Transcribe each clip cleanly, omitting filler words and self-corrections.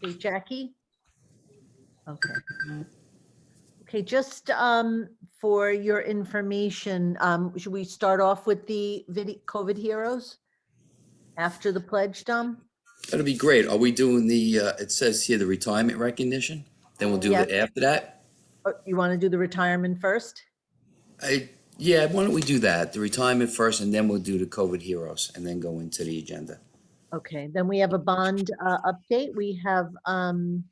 Okay, Jackie? Okay. Okay, just for your information, should we start off with the COVID heroes after the pledge, Dom? That'll be great. Are we doing the, it says here, the retirement recognition? Then we'll do Yes. it after that? You want to do the retirement first? Yeah, why don't we do that? The retirement first, and then we'll do the COVID heroes, and then go into the agenda. Okay, then we have a bond update. We have, I'm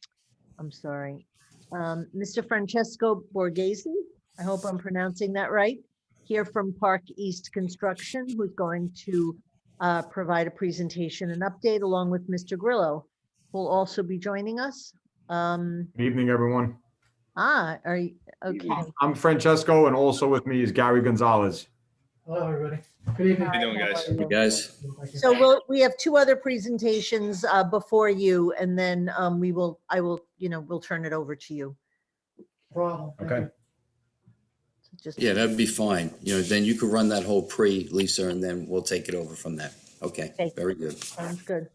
sorry, Mr. Francesco Borghese. I hope I'm pronouncing that right. Here from Park East Construction, who's going to provide a presentation and update along with Mr. Grillo, who will also be joining us. Good evening, everyone. Are you, okay. I'm Francesco, and also with me is Gary Gonzalez. Hello, everybody. Good evening. How How you you doing, guys? You guys, So we have two other presentations before you, and then we'll turn it over to you. Problem. Thank Okay. you. So just yeah, that'd be fine. Then you could run that whole pre, Lisa, and then we'll take it over from there. Okay, Okay. very good. sounds good.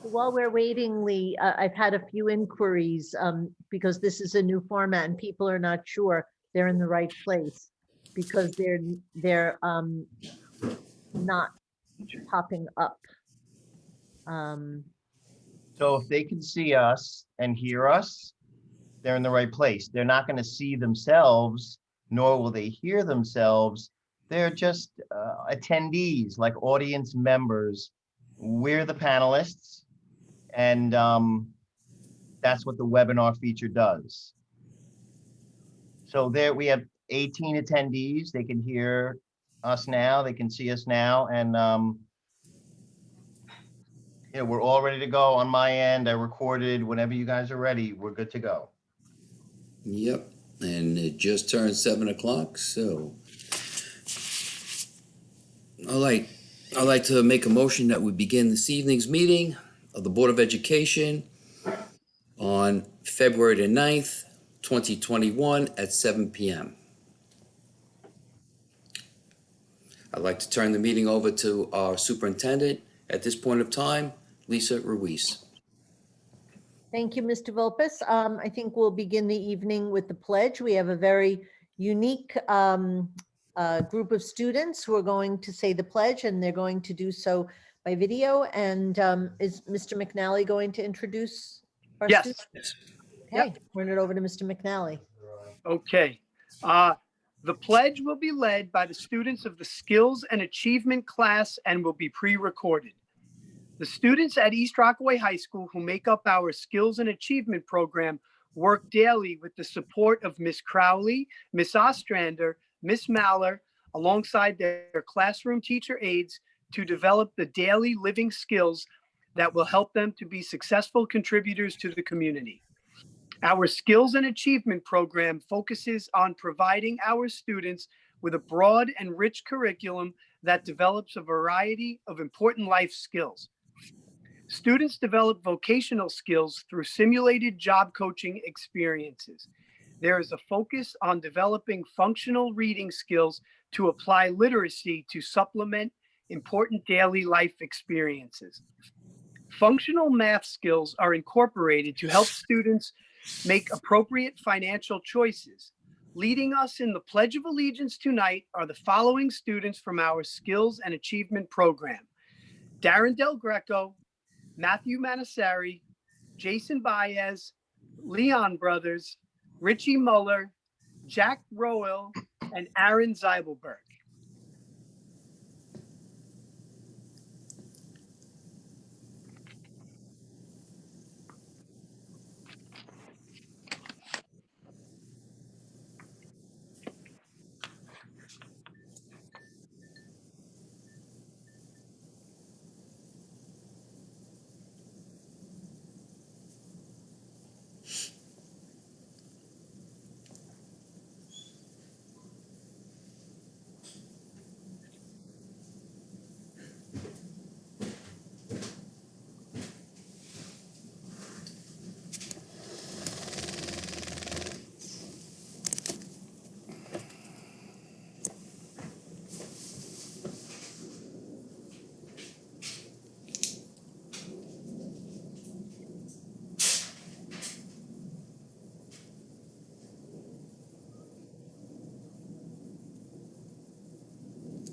While we're waiting, Lee, I've had a few inquiries because this is a new format and people are not sure they're in the right place because they're not popping up. So if they can see us and hear us, they're in the right place. They're not going to see themselves, nor will they hear themselves. They're just attendees, like audience members. We're the panelists, and that's what the webinar feature does. So there we have 18 attendees. They can hear us now, they can see us now, and yeah, we're all ready to go on my end. I recorded. Whenever you guys are ready, we're good to go. Yep, and it just turned 7 o'clock, so I'd like to make a motion that we begin this evening's meeting of the Board of Education on February the 9th, 2021 at 7 p.m. I'd like to turn the meeting over to our superintendent at this point of time, Lisa Ruiz. Thank you, Mr. Volpes. I think we'll begin the evening with the pledge. We have a very unique group of students who are going to say the pledge, and they're going to do so by video. And is Mr. McNally going to introduce our Yes. students? Okay, turn it over to Mr. McNally. Okay. The pledge will be led by the students of the Skills and Achievement class and will be pre-recorded. The students at East Rockaway High School who make up our Skills and Achievement program work daily with the support of Miss Crowley, Miss Ostrander, Miss Maller, alongside their classroom teacher aides to develop the daily living skills that will help them to be successful contributors to the community. Our Skills and Achievement program focuses on providing our students with a broad and rich curriculum that develops a variety of important life skills. Students develop vocational skills through simulated job coaching experiences. There is a focus on developing functional reading skills to apply literacy to supplement important daily life experiences. Functional math skills are incorporated to help students make appropriate financial choices. Leading us in the Pledge of Allegiance tonight are the following students from our Skills and Achievement Program: Darren Del Greco, Matthew Manasari, Jason Baez, Leon Brothers, Richie Muller, Jack Rowell, and Aaron Zeibelberg.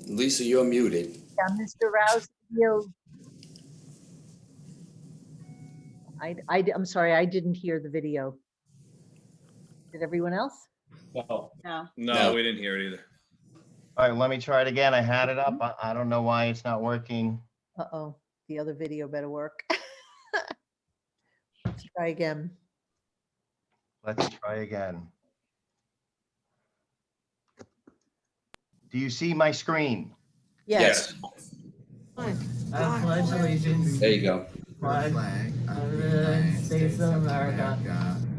Lisa, you're muted. Yeah, Mr. Rouse, I'm sorry, I didn't hear the video. Did everyone else? No, No. we didn't hear it either. All right, let me try it again. I had it up. I don't know why it's not working. Uh-oh, the other video better work. Let's try again. Let's try again. Do you see my screen? Yes. I pledge allegiance There you go. to the flag of the United States of America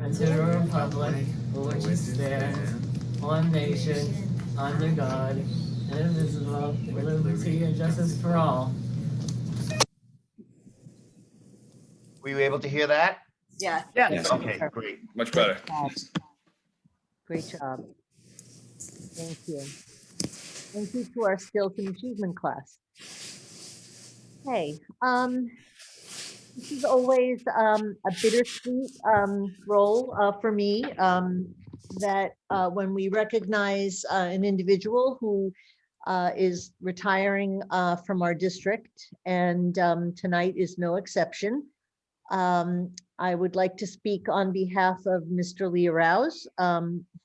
and to the republic for which it stands, one nation, under God, indivisible, with liberty and justice for all. Were you able to hear that? Yes. Yes. Okay, great. Much better. Great job. Thank you. Thank you to our Skills and Achievement class. Hey, this is always a bittersweet role for me, that when we recognize an individual who is retiring from our district, and tonight is no exception. I would like to speak on behalf of Mr. Lee Rouse,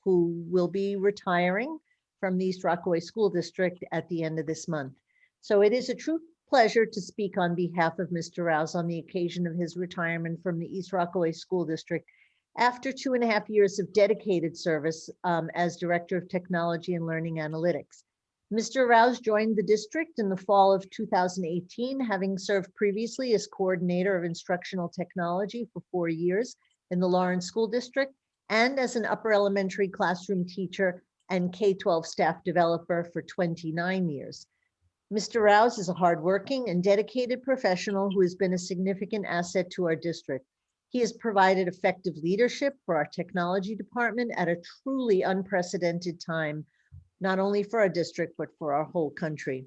who will be retiring from the East Rockaway School District at the end of this month. So it is a true pleasure to speak on behalf of Mr. Rouse on the occasion of his retirement from the East Rockaway School District after 2.5 years of dedicated service as Director of Technology and Learning Analytics. Mr. Rouse joined the district in the fall of 2018, having served previously as Coordinator of Instructional Technology for 4 years in the Lawrence School District and as an upper elementary classroom teacher and K-12 staff developer for 29 years. Mr. Rouse is a hardworking and dedicated professional who has been a significant asset to our district. He has provided effective leadership for our technology department at a truly unprecedented time, not only for our district, but for our whole country.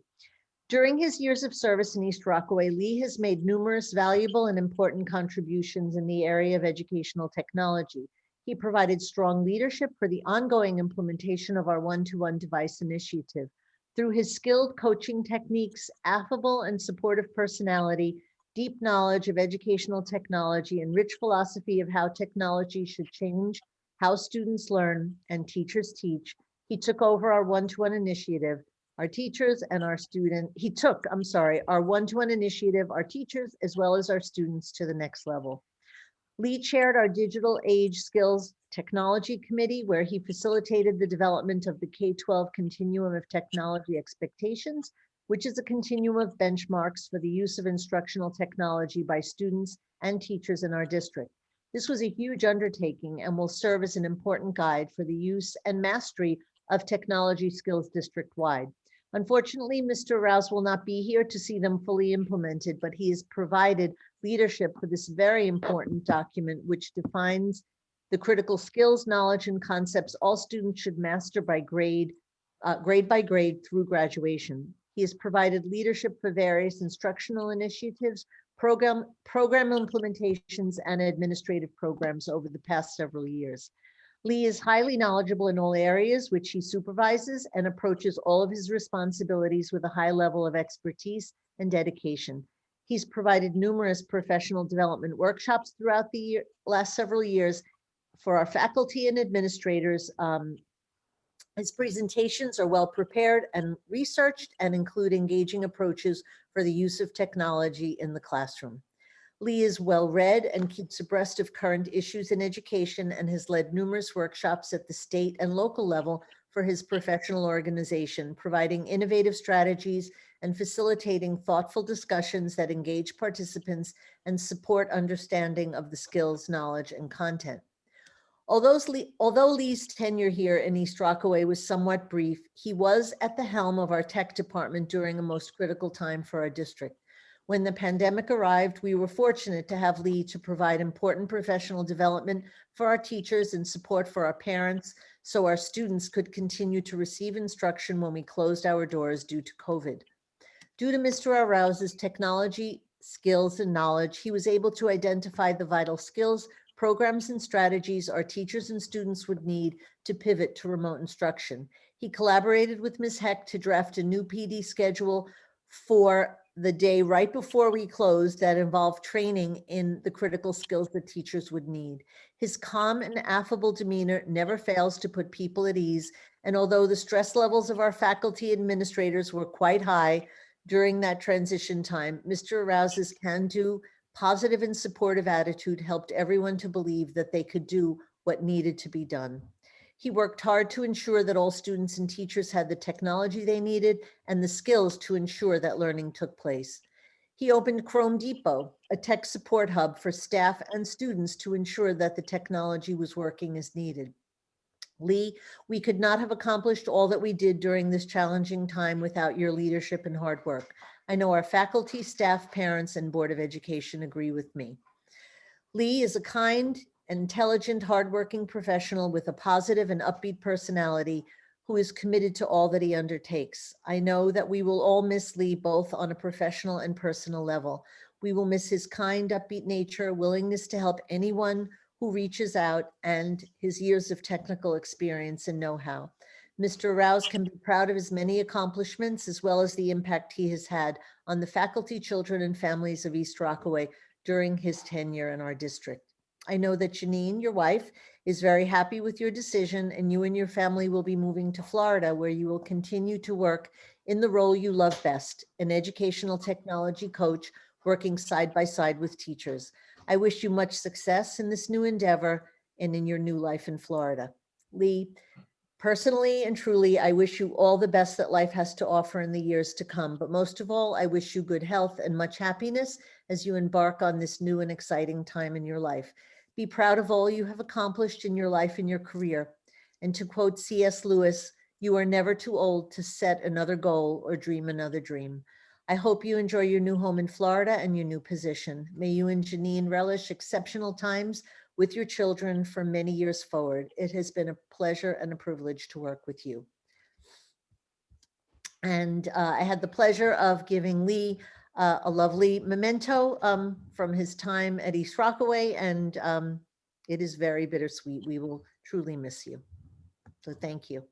During his years of service in East Rockaway, Lee has made numerous valuable and important contributions in the area of educational technology. He provided strong leadership for the ongoing implementation of our one-to-one device initiative. Through his skilled coaching techniques, affable and supportive personality, deep knowledge of educational technology, and rich philosophy of how technology should change how students learn and teachers teach, he took over our one-to-one initiative, our teachers and our our one-to-one initiative, our teachers, as well as our students to the next level. Lee chaired our Digital Age Skills Technology Committee, where he facilitated the development of the K-12 Continuum of Technology Expectations, which is a continuum of benchmarks for the use of instructional technology by students and teachers in our district. This was a huge undertaking and will serve as an important guide for the use and mastery of technology skills district-wide. Unfortunately, Mr. Rouse will not be here to see them fully implemented, but he has provided leadership for this very important document, which defines the critical skills, knowledge, and concepts all students should master by grade by grade through graduation. He has provided leadership for various instructional initiatives, program implementations, and administrative programs over the past several years. Lee is highly knowledgeable in all areas which he supervises and approaches all of his responsibilities with a high level of expertise and dedication. He's provided numerous professional development workshops throughout the last several years for our faculty and administrators. His presentations are well prepared and researched and include engaging approaches for the use of technology in the classroom. Lee is well read and keeps abreast of current issues in education and has led numerous workshops at the state and local level for his professional organization, providing innovative strategies and facilitating thoughtful discussions that engage participants and support understanding of the skills, knowledge, and content. Although Lee's tenure here in East Rockaway was somewhat brief, he was at the helm of our tech department during a most critical time for our district. When the pandemic arrived, we were fortunate to have Lee to provide important professional development for our teachers and support for our parents, so our students could continue to receive instruction when we closed our doors due to COVID. Due to Mr. Rouse's technology, skills, and knowledge, he was able to identify the vital skills, programs, and strategies our teachers and students would need to pivot to remote instruction. He collaborated with Ms. Heck to draft a new PD schedule for the day right before we closed that involved training in the critical skills that teachers would need. His calm and affable demeanor never fails to put people at ease, and although the stress levels of our faculty administrators were quite high during that transition time, Mr. Rouse's can-do, positive and supportive attitude helped everyone to believe that they could do what needed to be done. He worked hard to ensure that all students and teachers had the technology they needed and the skills to ensure that learning took place. He opened Chrome Depot, a tech support hub for staff and students to ensure that the technology was working as needed. Lee, we could not have accomplished all that we did during this challenging time without your leadership and hard work. I know our faculty, staff, parents, and Board of Education agree with me. Lee is a kind, intelligent, hardworking professional with a positive and upbeat personality who is committed to all that he undertakes. I know that we will all miss Lee both on a professional and personal level. We will miss his kind, upbeat nature, willingness to help anyone who reaches out, and his years of technical experience and know-how. Mr. Rouse can be proud of his many accomplishments as well as the impact he has had on the faculty, children, and families of East Rockaway during his tenure in our district. I know that Janine, your wife, is very happy with your decision, and you and your family will be moving to Florida, where you will continue to work in the role you love best, an educational technology coach working side by side with teachers. I wish you much success in this new endeavor and in your new life in Florida. Lee, personally and truly, I wish you all the best that life has to offer in the years to come. But most of all, I wish you good health and much happiness as you embark on this new and exciting time in your life. Be proud of all you have accomplished in your life and your career. And to quote C.S. Lewis, you are never too old to set another goal or dream another dream. I hope you enjoy your new home in Florida and your new position. May you and Janine relish exceptional times with your children for many years forward. It has been a pleasure and a privilege to work with you. And I had the pleasure of giving Lee a lovely memento from his time at East Rockaway, and it is very bittersweet. We will truly miss you. So thank you.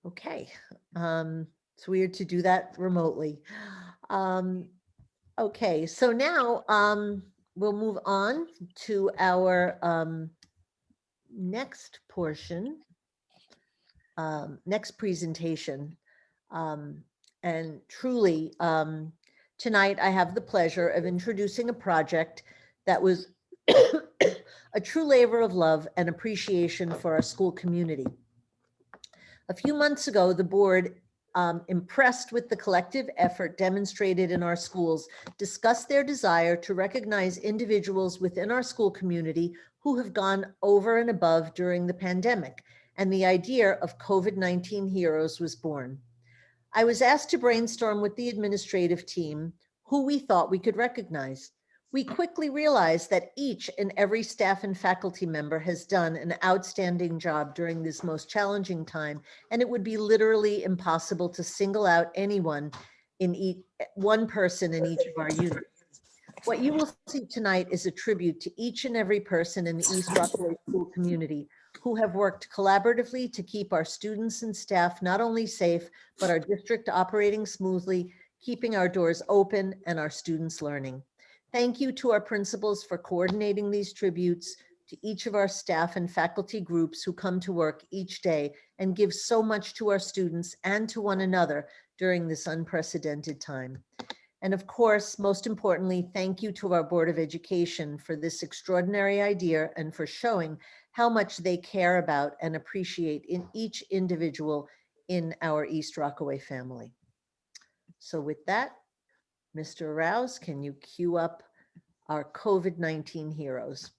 Okay. It's weird to do that remotely. Okay, so now we'll move on to our next portion, next presentation. And truly, tonight I have the pleasure of introducing a project that was a true labor of love and appreciation for our school community. A few months ago, the board, impressed with the collective effort demonstrated in our schools, discussed their desire to recognize individuals within our school community who have gone over and above during the pandemic and the idea of COVID-19 Heroes was born. I was asked to brainstorm with the administrative team who we thought we could recognize. We quickly realized that each and every staff and faculty member has done an outstanding job during this most challenging time, and it would be literally impossible to single out anyone in one person in each of our units. What you will see tonight is a tribute to each and every person in the East Rockaway School community who have worked collaboratively to keep our students and staff not only safe, but our district operating smoothly, keeping our doors open and our students learning. Thank you to our principals for coordinating these tributes, to each of our staff and faculty groups who come to work each day and give so much to our students and to one another during this unprecedented time. And of course, most importantly, thank you to our Board of Education for this extraordinary idea and for showing how much they care about and appreciate in each individual in our East Rockaway family. So with that, Mr. Rouse, can you cue up our COVID-19 heroes?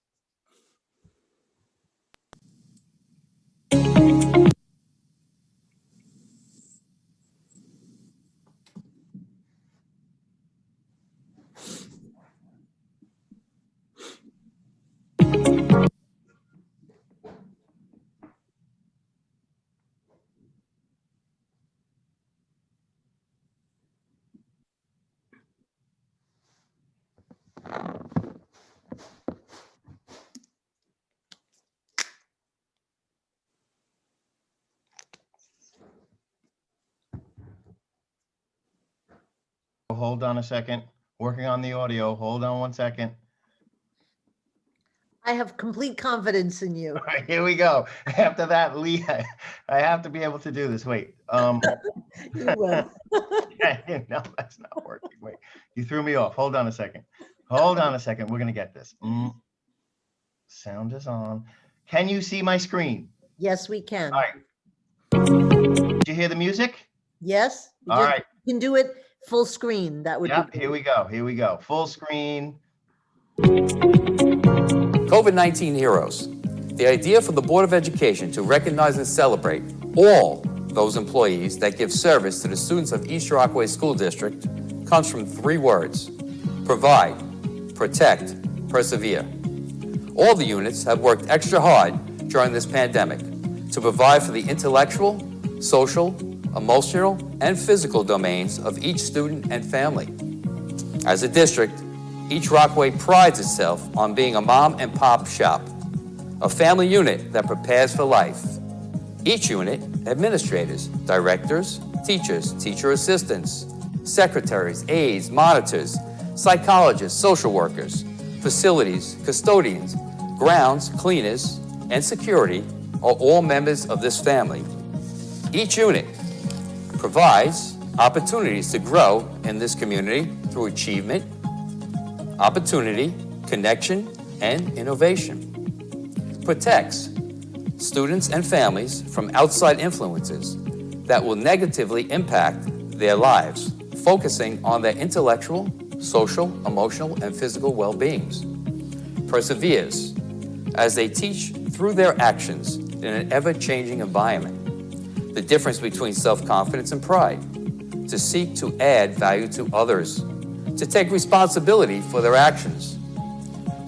Hold on a second. Working on the audio. Hold on one second. I have complete confidence in you. All right, here we go. After that, Lee, I have to be able to do this. Wait. You will. No, that's not working. Wait, you threw me off. Hold on a second. Hold on a second. We're gonna get this. Sound is on. Can you see my screen? Yes, we can. All right. Did you hear the music? Yes? You All just- right. You can do it full screen. That would Yep. be Here we go. Here we go. Full screen. COVID-19 Heroes. The idea for the Board of Education to recognize and celebrate all those employees that give service to the students of East Rockaway School District comes from 3 words: provide, protect, persevere. All the units have worked extra hard during this pandemic to provide for the intellectual, social, emotional, and physical domains of each student and family. As a district, East Rockaway prides itself on being a mom and pop shop, a family unit that prepares for life. Each unit, administrators, directors, teachers, teacher assistants, secretaries, aides, monitors, psychologists, social workers, facilities, custodians, grounds, cleaners, and security are all members of this family. Each unit provides opportunities to grow in this community through achievement, opportunity, connection, and innovation. Protects students and families from outside influences that will negatively impact their lives, focusing on their intellectual, social, emotional, and physical well-beings. Perseveres as they teach through their actions in an ever-changing environment. The difference between self-confidence and pride, to seek to add value to others, to take responsibility for their actions,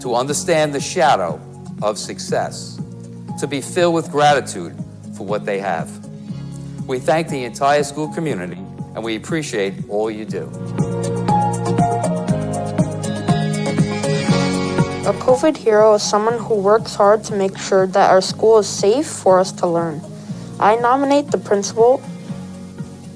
to understand the shadow of success, to be filled with gratitude for what they have. We thank the entire school community and we appreciate all you do. A COVID hero is someone who works hard to make sure that our school is safe for us to learn. I nominate the principal.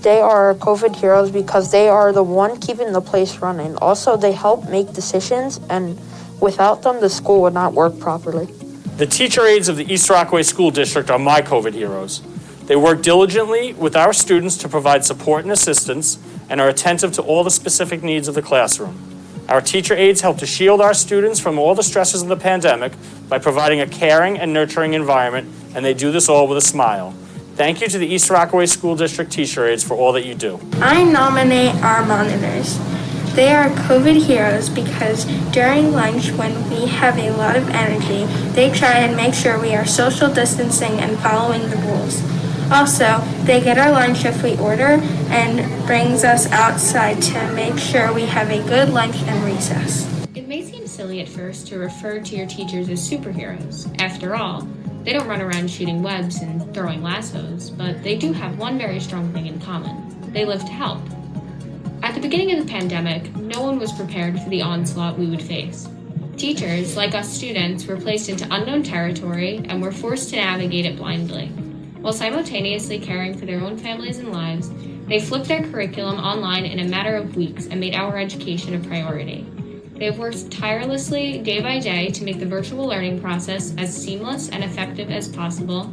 They are our COVID heroes because they are the one keeping the place running. Also, they help make decisions, and without them, the school would not work properly. The teacher aides of the East Rockaway School District are my COVID heroes. They work diligently with our students to provide support and assistance and are attentive to all the specific needs of the classroom. Our teacher aides help to shield our students from all the stresses of the pandemic by providing a caring and nurturing environment, and they do this all with a smile. Thank you to the East Rockaway School District teacher aides for all that you do. I nominate our monitors. They are COVID heroes because during lunch, when we have a lot of energy, they try and make sure we are social distancing and following the rules. Also, they get our lunch if we order and brings us outside to make sure we have a good lunch and recess. It may seem silly at first to refer to your teachers as superheroes. After all, they don't run around shooting webs and throwing lassos, but they do have one very strong thing in common. They live to help. At the beginning of the pandemic, no one was prepared for the onslaught we would face. Teachers, like us students, were placed into unknown territory and were forced to navigate it blindly. While simultaneously caring for their own families and lives, they flipped their curriculum online in a matter of weeks and made our education a priority. They have worked tirelessly day by day to make the virtual learning process as seamless and effective as possible,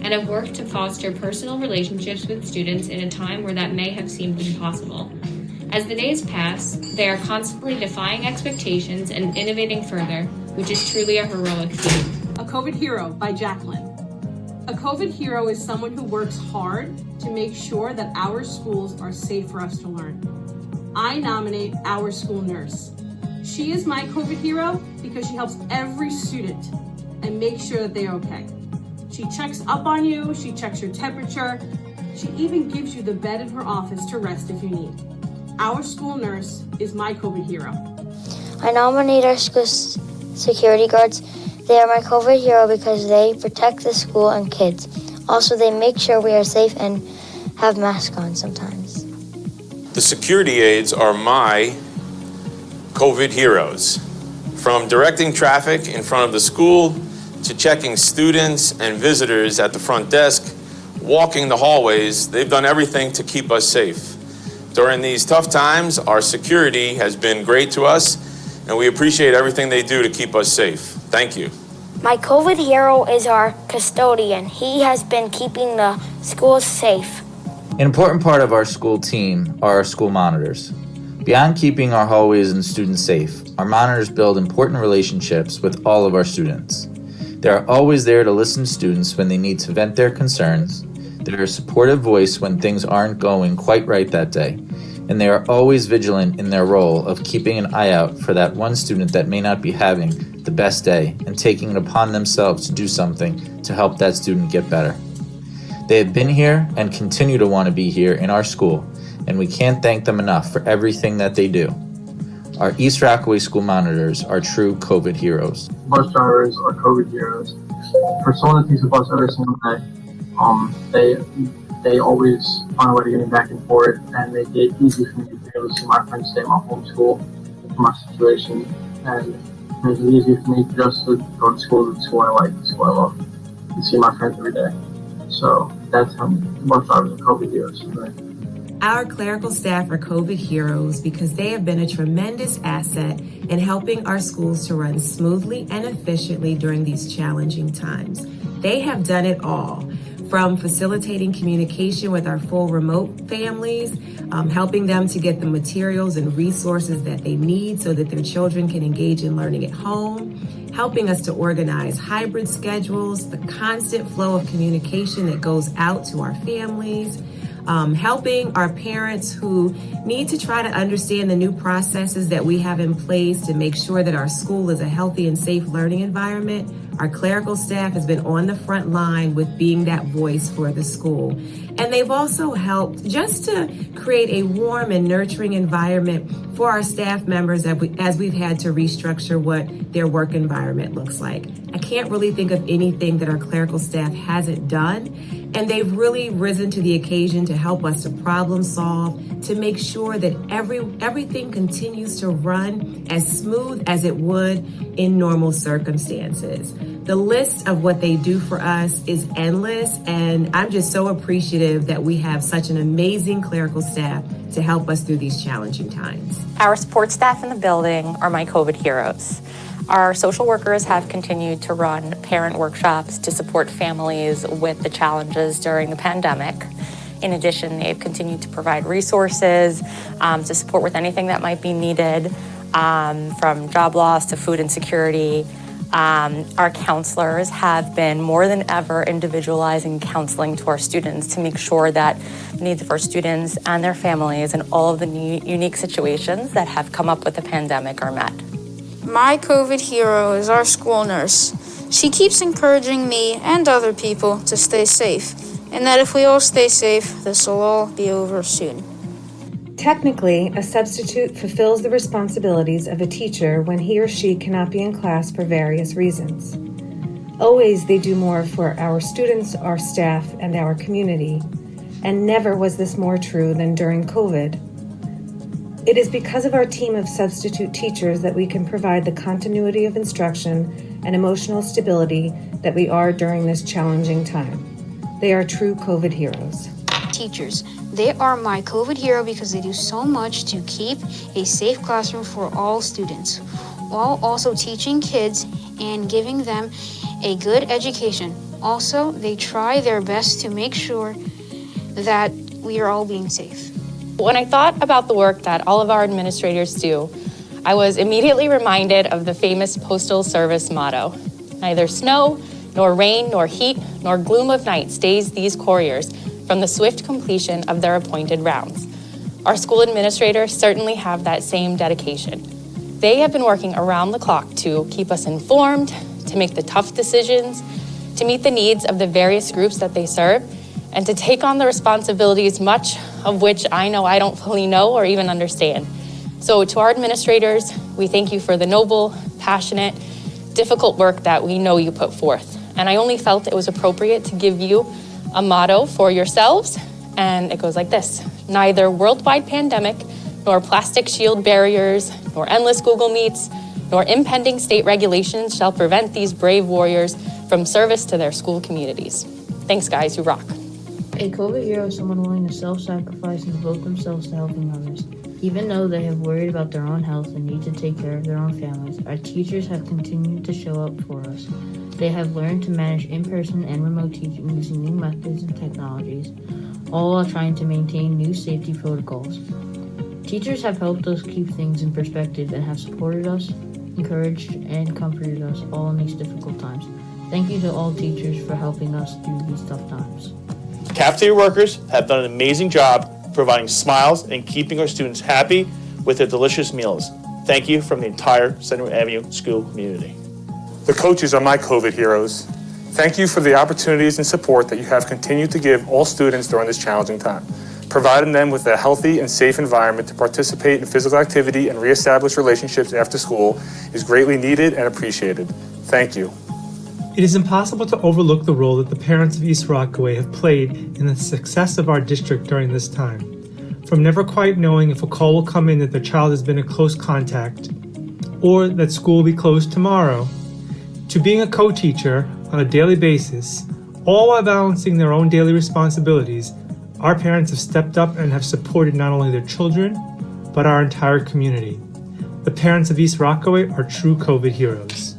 and have worked to foster personal relationships with students in a time where that may have seemed impossible. As the days pass, they are constantly defying expectations and innovating further, which is truly a heroic feat. A COVID Hero by Jacqueline. A COVID hero is someone who works hard to make sure that our schools are safe for us to learn. I nominate our school nurse. She is my COVID hero because she helps every student and makes sure that they are okay. She checks up on you, she checks your temperature, she even gives you the bed in her office to rest if you need. Our school nurse is my COVID hero. I nominate our school security guards. They are my COVID hero because they protect the school and kids. Also, they make sure we are safe and have masks on sometimes. The security aides are my COVID heroes. From directing traffic in front of the school to checking students and visitors at the front desk, walking the hallways, they've done everything to keep us safe. During these tough times, our security has been great to us, and we appreciate everything they do to keep us safe. Thank you. My COVID hero is our custodian. He has been keeping the schools safe. An important part of our school team are our school monitors. Beyond keeping our hallways and students safe, our monitors build important relationships with all of our students. They are always there to listen to students when they need to vent their concerns. They're a supportive voice when things aren't going quite right that day. And they are always vigilant in their role of keeping an eye out for that one student that may not be having the best day and taking it upon themselves to do something to help that student get better. They have been here and continue to want to be here in our school, and we can't thank them enough for everything that they do. Our East Rockaway School monitors are true COVID heroes. Bus drivers are COVID heroes. For someone that takes a bus every single day, they always find a way to get me back and forth, and they make it easy for me to be able to see my friends stay at my home school from my situation, and make it easy for me just to go to school, the school I like, the school I love, and see my friends every day. So that's how bus drivers are COVID heroes for me. Our clerical staff are COVID heroes because they have been a tremendous asset in helping our schools to run smoothly and efficiently during these challenging times. They have done it all, from facilitating communication with our full remote families, helping them to get the materials and resources that they need so that their children can engage in learning at home, helping us to organize hybrid schedules, the constant flow of communication that goes out to our families, helping our parents who need to try to understand the new processes that we have in place to make sure that our school is a healthy and safe learning environment. Our clerical staff has been on the front line with being that voice for the school. And they've also helped just to create a warm and nurturing environment for our staff members as we've had to restructure what their work environment looks like. I can't really think of anything that our clerical staff hasn't done. And they've really risen to the occasion to help us to problem solve, to make sure that everything continues to run as smooth as it would in normal circumstances. The list of what they do for us is endless, and I'm just so appreciative that we have such an amazing clerical staff to help us through these challenging times. Our support staff in the building are my COVID heroes. Our social workers have continued to run parent workshops to support families with the challenges during the pandemic. In addition, they've continued to provide resources to support with anything that might be needed, from job loss to food insecurity. Our counselors have been more than ever individualizing counseling to our students to make sure that the needs of our students and their families and all of the unique situations that have come up with the pandemic are met. My COVID hero is our school nurse. She keeps encouraging me and other people to stay safe, and that if we all stay safe, this will all be over soon. Technically, a substitute fulfills the responsibilities of a teacher when he or she cannot be in class for various reasons. Always they do more for our students, our staff, and our community, and never was this more true than during COVID. It is because of our team of substitute teachers that we can provide the continuity of instruction and emotional stability that we are during this challenging time. They are true COVID heroes. Teachers, they are my COVID hero because they do so much to keep a safe classroom for all students, while also teaching kids and giving them a good education. Also, they try their best to make sure that we are all being safe. When I thought about the work that all of our administrators do, I was immediately reminded of the famous Postal Service motto, "Neither snow, nor rain, nor heat, nor gloom of night stays these couriers from the swift completion of their appointed rounds." Our school administrators certainly have that same dedication. They have been working around the clock to keep us informed, to make the tough decisions, to meet the needs of the various groups that they serve, and to take on the responsibilities, much of which I know I don't fully know or even understand. So to our administrators, we thank you for the noble, passionate, difficult work that we know you put forth. And I only felt it was appropriate to give you a motto for yourselves, and it goes like this: neither worldwide pandemic, nor plastic shield barriers, nor endless Google Meets, nor impending state regulations shall prevent these brave warriors from service to their school communities. Thanks, guys, you rock. A COVID hero is someone willing to self-sacrifice and devote themselves to helping others. Even though they have worried about their own health and need to take care of their own families, our teachers have continued to show up for us. They have learned to manage in-person and remote teaching using new methods and technologies, all while trying to maintain new safety protocols. Teachers have helped us keep things in perspective and have supported us, encouraged, and comforted us all in these difficult times. Thank you to all teachers for helping us through these tough times. Cafeteria workers have done an amazing job providing smiles and keeping our students happy with their delicious meals. Thank you from the entire Center Avenue school community. The coaches are my COVID heroes. Thank you for the opportunities and support that you have continued to give all students during this challenging time, providing them with a healthy and safe environment to participate in physical activity and reestablish relationships after school is greatly needed and appreciated. Thank you. It is impossible to overlook the role that the parents of East Rockaway have played in the success of our district during this time. From never quite knowing if a call will come in that their child has been in close contact, or that school will be closed tomorrow, to being a co-teacher on a daily basis, all while balancing their own daily responsibilities, our parents have stepped up and have supported not only their children, but our entire community. The parents of East Rockaway are true COVID heroes.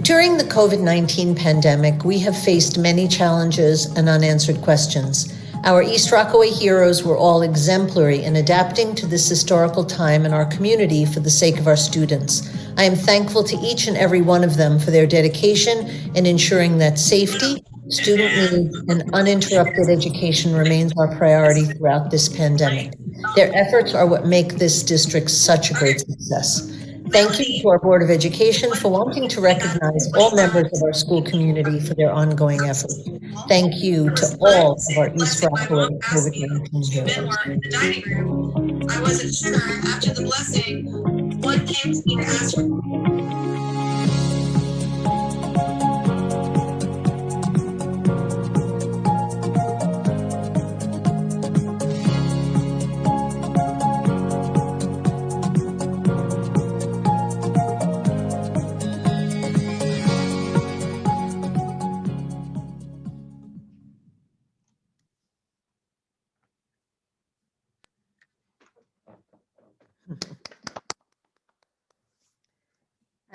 During the COVID-19 pandemic, we have faced many challenges and unanswered questions. Our East Rockaway heroes were all exemplary in adapting to this historical time in our community for the sake of our students. I am thankful to each and every one of them for their dedication in ensuring that safety, student needs, and uninterrupted education remains our priority throughout this pandemic. Their efforts are what make this district such a great success. Thank you to our Board of Education for wanting to recognize all members of our school community for their ongoing efforts. Thank you to all of our East Rockaway COVID-19 heroes. The dining room, I wasn't sure after the blessing, one came to me to ask for.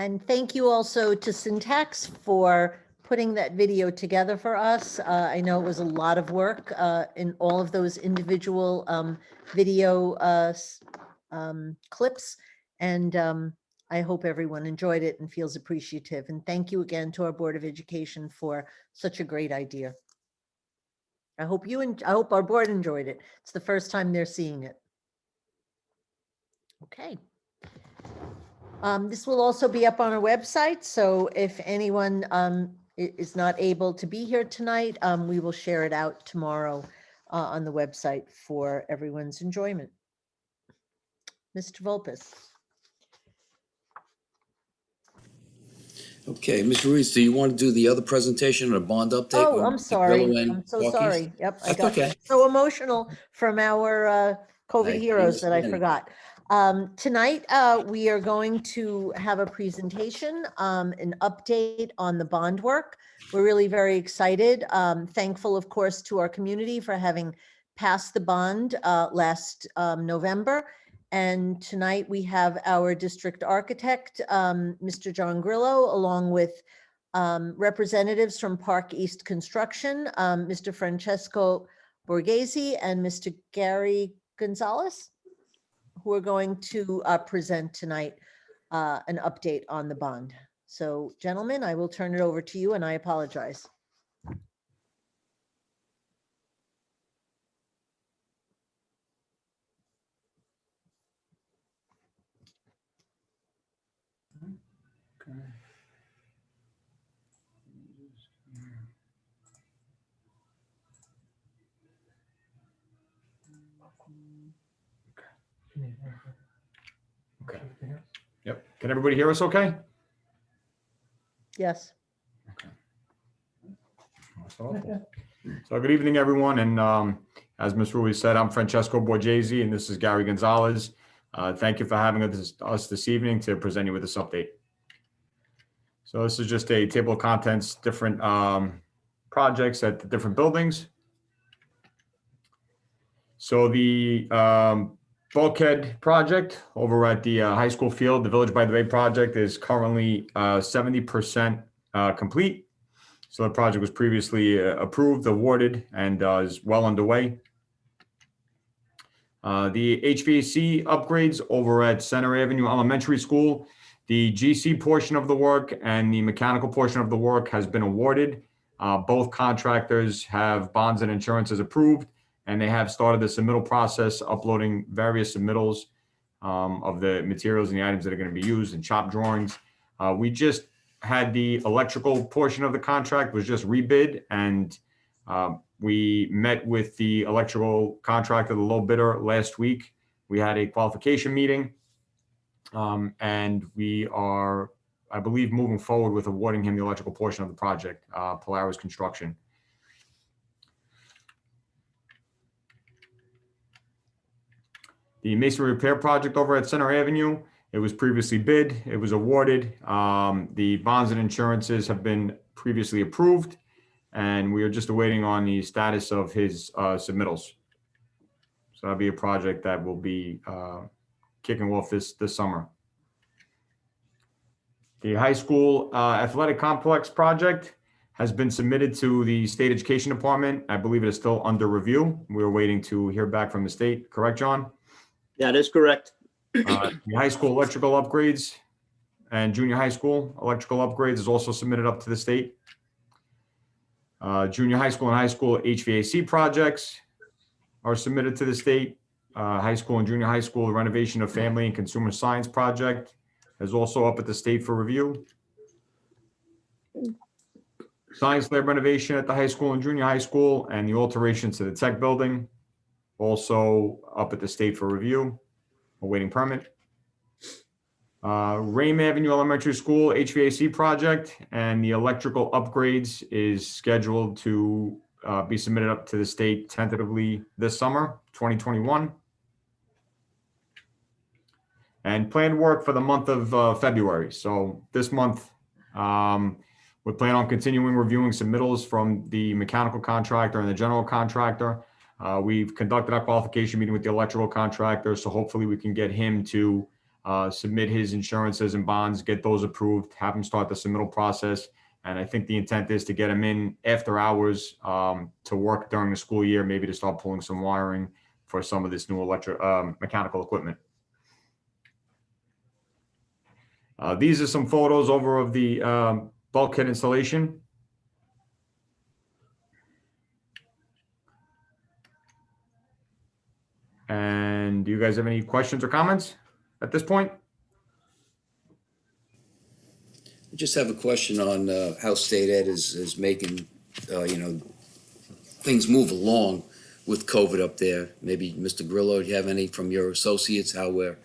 And thank you also to Syntax for putting that video together for us. I know it was a lot of work in all of those individual video clips. And I hope everyone enjoyed it and feels appreciative. And thank you again to our Board of Education for such a great idea. I hope I hope our board enjoyed it. It's the first time they're seeing it. Okay. This will also be up on our website, so if anyone is not able to be here tonight, we will share it out tomorrow on the website for everyone's enjoyment. Mr. Volpes. Okay, Ms. Ruiz, do you want to do the other presentation or a bond update? Oh, with I'm Mr. sorry. Grillo and I'm so Hawkins? sorry. Yep, I That's got okay. so emotional from our COVID I heroes that I understand. forgot. Tonight, we are going to have a presentation, an update on the bond work. We're really very excited. Thankful, of course, to our community for having passed the bond last November. And tonight we have our district architect, Mr. John Grillo, along with representatives from Park East Construction, Mr. Francesco Borghese and Mr. Gary Gonzalez, who are going to present tonight an update on the bond. So, gentlemen, I will turn it over to you, and I apologize. Okay. Yep. Can everybody hear us okay? Yes. So good evening, everyone. And as Ms. Ruiz said, I'm Francesco Borghese, and this is Gary Gonzalez. Thank you for having us this evening to present you with this update. So this is just a table of contents, different projects at the different buildings. So the bulkhead project over at the high school field, the Village by the Bay project, is currently 70% complete. So the project was previously approved, awarded, and is well underway. The HVAC upgrades over at Center Avenue Elementary School, the GC portion of the work and the mechanical portion of the work has been awarded. Both contractors have bonds and insurances approved, and they have started the submittal process, uploading various submittals of the materials and the items that are going to be used and shop drawings. We just had the electrical portion of the contract was just rebid, and we met with the electrical contractor, the low bidder, last week. We had a qualification meeting, and we are, I believe, moving forward with awarding him the electrical portion of the project, Polaris Construction. The masonry repair project over at Center Avenue, it was previously bid, it was awarded. The bonds and insurances have been previously approved, and we are just awaiting on the status of his submittals. So that'll be a project that will be kicking off this summer. The high school athletic complex project has been submitted to the State Education Department. I believe it is still under review. We're waiting to hear back from the state. Correct, John? That is correct. The high school electrical upgrades and junior high school electrical upgrades is also submitted up to the state. Junior high school and high school HVAC projects are submitted to the state. High school and junior high school renovation of family and consumer science project is also up at the state for review. Science lab renovation at the high school and junior high school and the alterations to the tech building also up at the state for review, awaiting permit. Rame Avenue Elementary School HVAC project and the electrical upgrades is scheduled to be submitted up to the state tentatively this summer, 2021. And planned work for the month of February. So this month, we plan on continuing reviewing submittals from the mechanical contractor and the general contractor. We've conducted our qualification meeting with the electrical contractor, so hopefully we can get him to submit his insurances and bonds, get those approved, have him start the submittal process. And I think the intent is to get him in after hours to work during the school year, maybe to start pulling some wiring for some of this new mechanical equipment. These are some photos over of the bulkhead installation. And do you guys have any questions or comments at this point? I just have a question on how state ed is making, things move along with COVID up there. Maybe Mr. Grillo, do you have any from your associates, how we're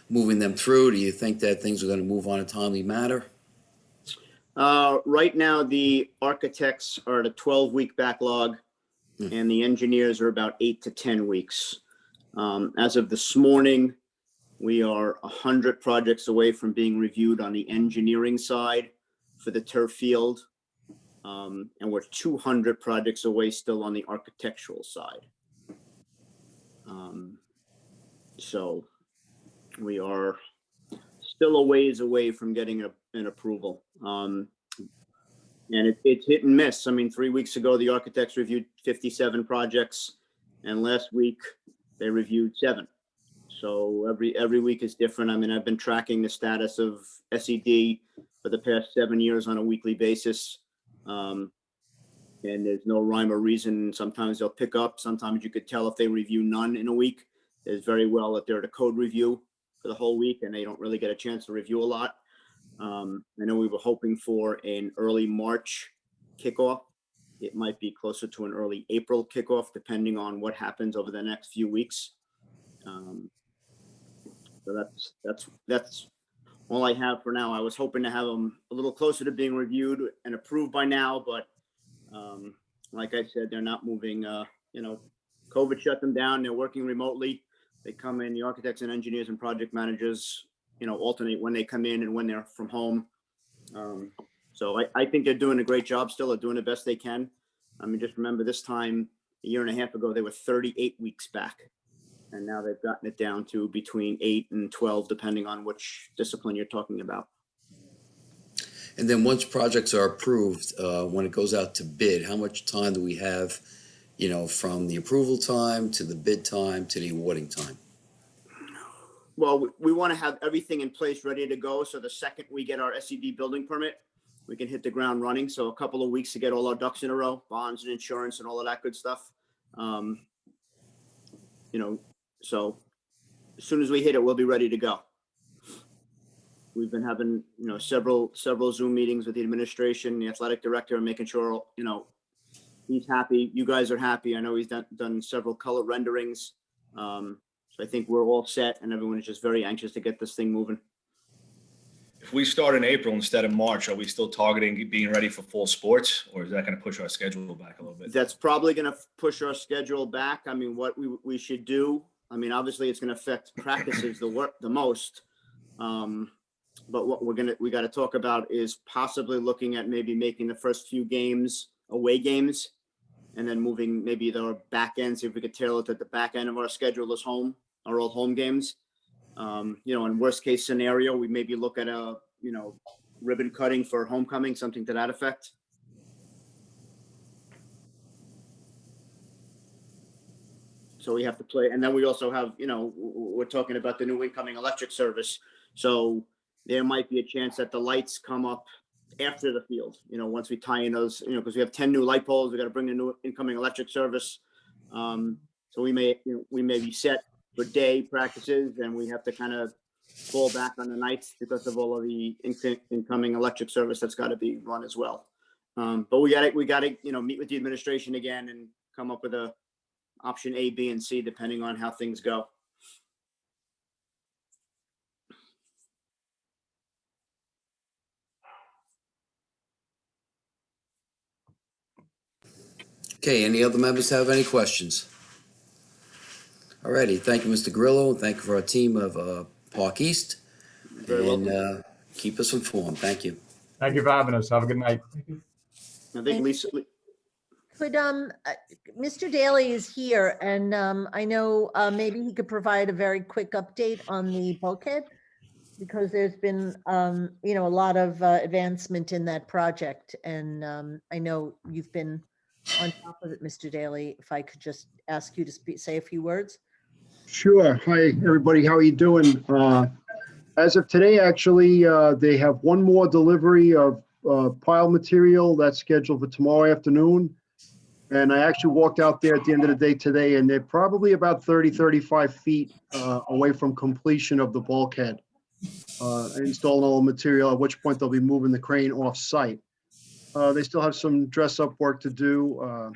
moving them through? Do you think that things are going to move on a timely manner? Right now, the architects are at a 12-week backlog, and the engineers are about 8 to 10 weeks. As of this morning, we are 100 projects away from being reviewed on the engineering side for the turf field. And we're 200 projects away still on the architectural side. So we are still a ways away from getting an approval. And it's hit and miss. I mean, 3 weeks ago, the architects reviewed 57 projects, and last week they reviewed 7. So every week is different. I mean, I've been tracking the status of SED for the past 7 years on a weekly basis. And there's no rhyme or reason. Sometimes they'll pick up. Sometimes you could tell if they review none in a week. There's very well that they're at a code review for the whole week, and they don't really get a chance to review a lot. I know we were hoping for an early March kickoff. It might be closer to an early April kickoff, depending on what happens over the next few weeks. So that's all I have for now. I was hoping to have them a little closer to being reviewed and approved by now, but like I said, they're not moving. COVID shut them down. They're working remotely. They come in, the architects and engineers and project managers, alternate when they come in and when they're from home. So I think they're doing a great job still. They're doing the best they can. I mean, just remember this time, a year and a half ago, they were 38 weeks back. And now they've gotten it down to between 8 and 12, depending on which discipline you're talking about. And then once projects are approved, when it goes out to bid, how much time do we have, from the approval time to the bid time to the awarding time? Well, we want to have everything in place ready to go. So the second we get our SED building permit, we can hit the ground running. So a couple of weeks to get all our ducks in a row, bonds and insurance and all of that good stuff. So as soon as we hit it, we'll be ready to go. We've been having, several Zoom meetings with the administration, the athletic director, and making sure, he's happy. You guys are happy. I know he's done several color renderings. So I think we're all set, and everyone is just very anxious to get this thing moving. If we start in April instead of March, are we still targeting being ready for fall sports, or is that going to push our schedule back a little bit? That's probably going to push our schedule back. I mean, what we should do, obviously it's going to affect practices the most. But what we got to talk about is possibly looking at maybe making the first few games away games, and then moving maybe the back end, see if we could tailor it at the back end of our schedule as our old home games. In worst case scenario, we maybe look at a, ribbon cutting for homecoming, something to that effect. So we have to play. And then we also have, we're talking about the new incoming electric service. So there might be a chance that the lights come up after the field, once we tie in those, because we have 10 new light poles, we got to bring the new incoming electric service. So we may be set for day practices, and we have to kind of fall back on the nights because of all of the incoming electric service that's got to be run as well. But we got to, meet with the administration again and come up with a option A, B, and C, depending on how things go. Okay, any other members have any questions? All righty, thank you, Mr. Grillo. Thank you for our team of Park East. And keep us informed. Thank you. Thank you for having us. Have a good night. I think Lisa. Could Mr. Daly is here, and I know maybe he could provide a very quick update on the bulkhead, because there's been a lot of advancement in that project, and I know you've been on top of it, Mr. Daly. If I could just ask you to say a few words. Sure. Hi, everybody. How are you doing? As of today, actually, they have one more delivery of pile material that's scheduled for tomorrow afternoon. And I actually walked out there at the end of the day today, and they're probably about 30, 35 feet away from completion of the bulkhead. Installing all the material, at which point they'll be moving the crane off-site. They still have some dress-up work to do.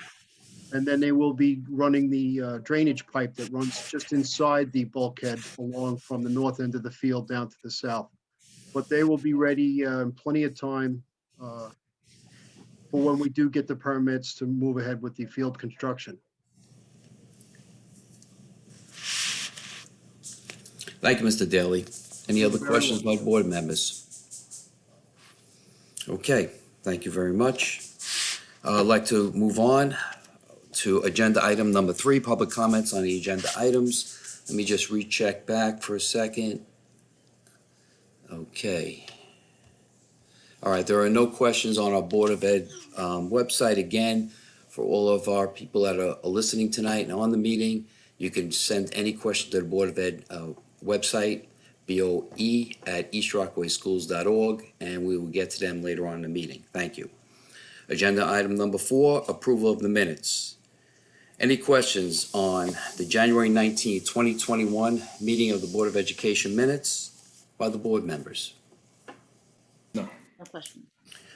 And then they will be running the drainage pipe that runs just inside the bulkhead along from the north end of the field down to the south. But they will be ready in plenty of time for when we do get the permits to move ahead with the field construction. Thank you, Mr. Daly. Any other very questions by board members? Okay, thank you very much. I'd like to move on to agenda item number 3, public comments on the agenda items. Let me just recheck back for a second. Okay. All right, there are no questions on our Board of Ed website. Again, for all of our people that are listening tonight and on the meeting, you can send any question to the Board of Ed website, BOE@eastrockawayschools.org, and we will get to them later on in the meeting. Thank you. Agenda item number 4, approval of the minutes. Any questions on the January 19, 2021 meeting of the Board of Education minutes by the board members? No. No question.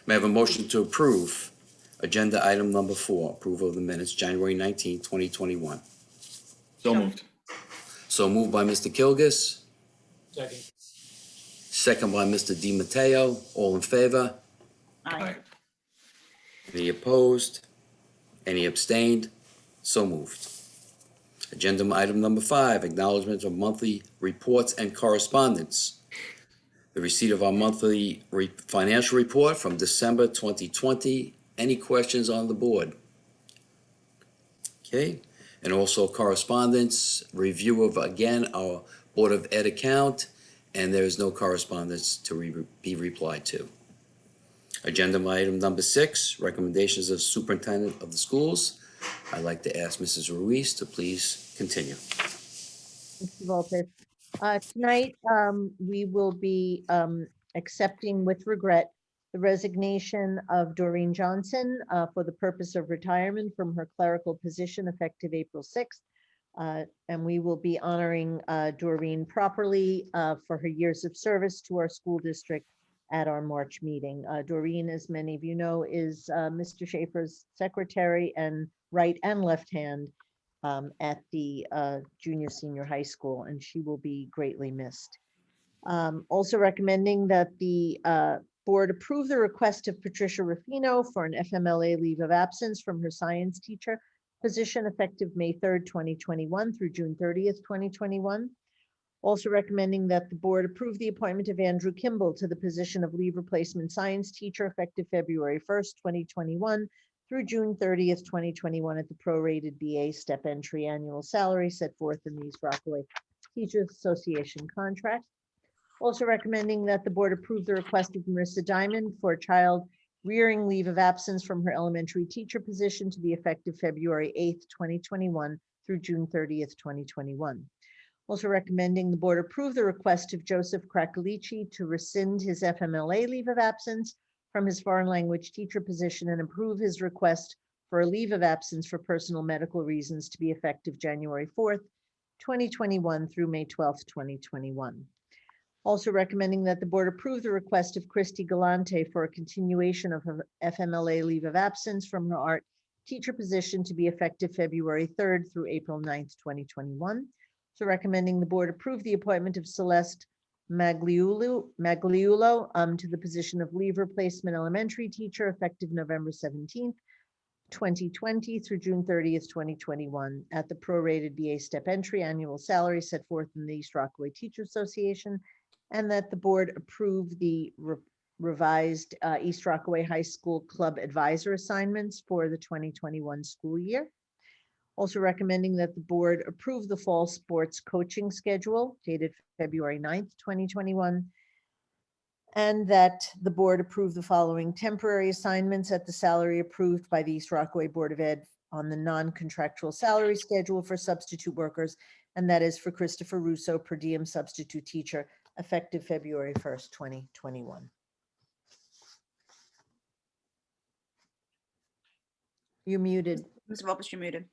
May I have a motion to approve agenda item number 4, approval of the minutes, January 19, 2021? So moved. So moved by Mr. Kilgus, Second. second by Mr. DiMatteo. All in favor? Aye. Any opposed? Any abstained? So moved. Agenda item number 5, acknowledgement of monthly reports and correspondence. The receipt of our monthly financial report from December 2020. Any questions on the board? Okay, and also correspondence, review of, again, our Board of Ed account, and there is no correspondence to be replied to. Agenda item number 6, recommendations of superintendent of the schools. I'd like to ask Mrs. Ruiz to please continue. Thank you, Walter. Tonight, we will be accepting with regret the resignation of Doreen Johnson for the purpose of retirement from her clerical position effective April 6th. And we will be honoring Doreen properly for her years of service to our school district at our March meeting. Doreen, as many of you know, is Mr. Schaefer's secretary and right and left hand at the junior senior high school, and she will be greatly missed. Also recommending that the board approve the request of Patricia Ruffino for an FMLA leave of absence from her science teacher position effective May 3rd, 2021 through June 30th, 2021. Also recommending that the board approve the appointment of Andrew Kimball to the position of leave replacement science teacher effective February 1st, 2021 through June 30th, 2021 at the prorated BA step entry annual salary set forth in the East Rockaway Teachers Association contract. Also recommending that the board approve the request of Marissa Diamond for a child rearing leave of absence from her elementary teacher position to be effective February 8th, 2021 through June 30th, 2021. Also recommending the board approve the request of Joseph Krakalici to rescind his FMLA leave of absence from his foreign language teacher position and approve his request for a leave of absence for personal medical reasons to be effective January 4th, 2021 through May 12th, 2021. Also recommending that the board approve the request of Christy Galante for a continuation of her FMLA leave of absence from her art teacher position to be effective February 3rd through April 9th, 2021. So recommending the board approve the appointment of Celeste Magliulo to the position of leave replacement elementary teacher effective November 17th, 2020 through June 30th, 2021 at the prorated BA step entry annual salary set forth in the East Rockaway Teachers Association, and that the board approve the revised East Rockaway High School Club advisor assignments for the 2021 school year. Also recommending that the board approve the fall sports coaching schedule dated February 9th, 2021, and that the board approve the following temporary assignments at the salary approved by the East Rockaway Board of Ed on the non-contractual salary schedule for substitute workers, and that is for Christopher Russo, per diem substitute teacher, effective February 1st, 2021. You're muted. Mr. Volpes, you're muted.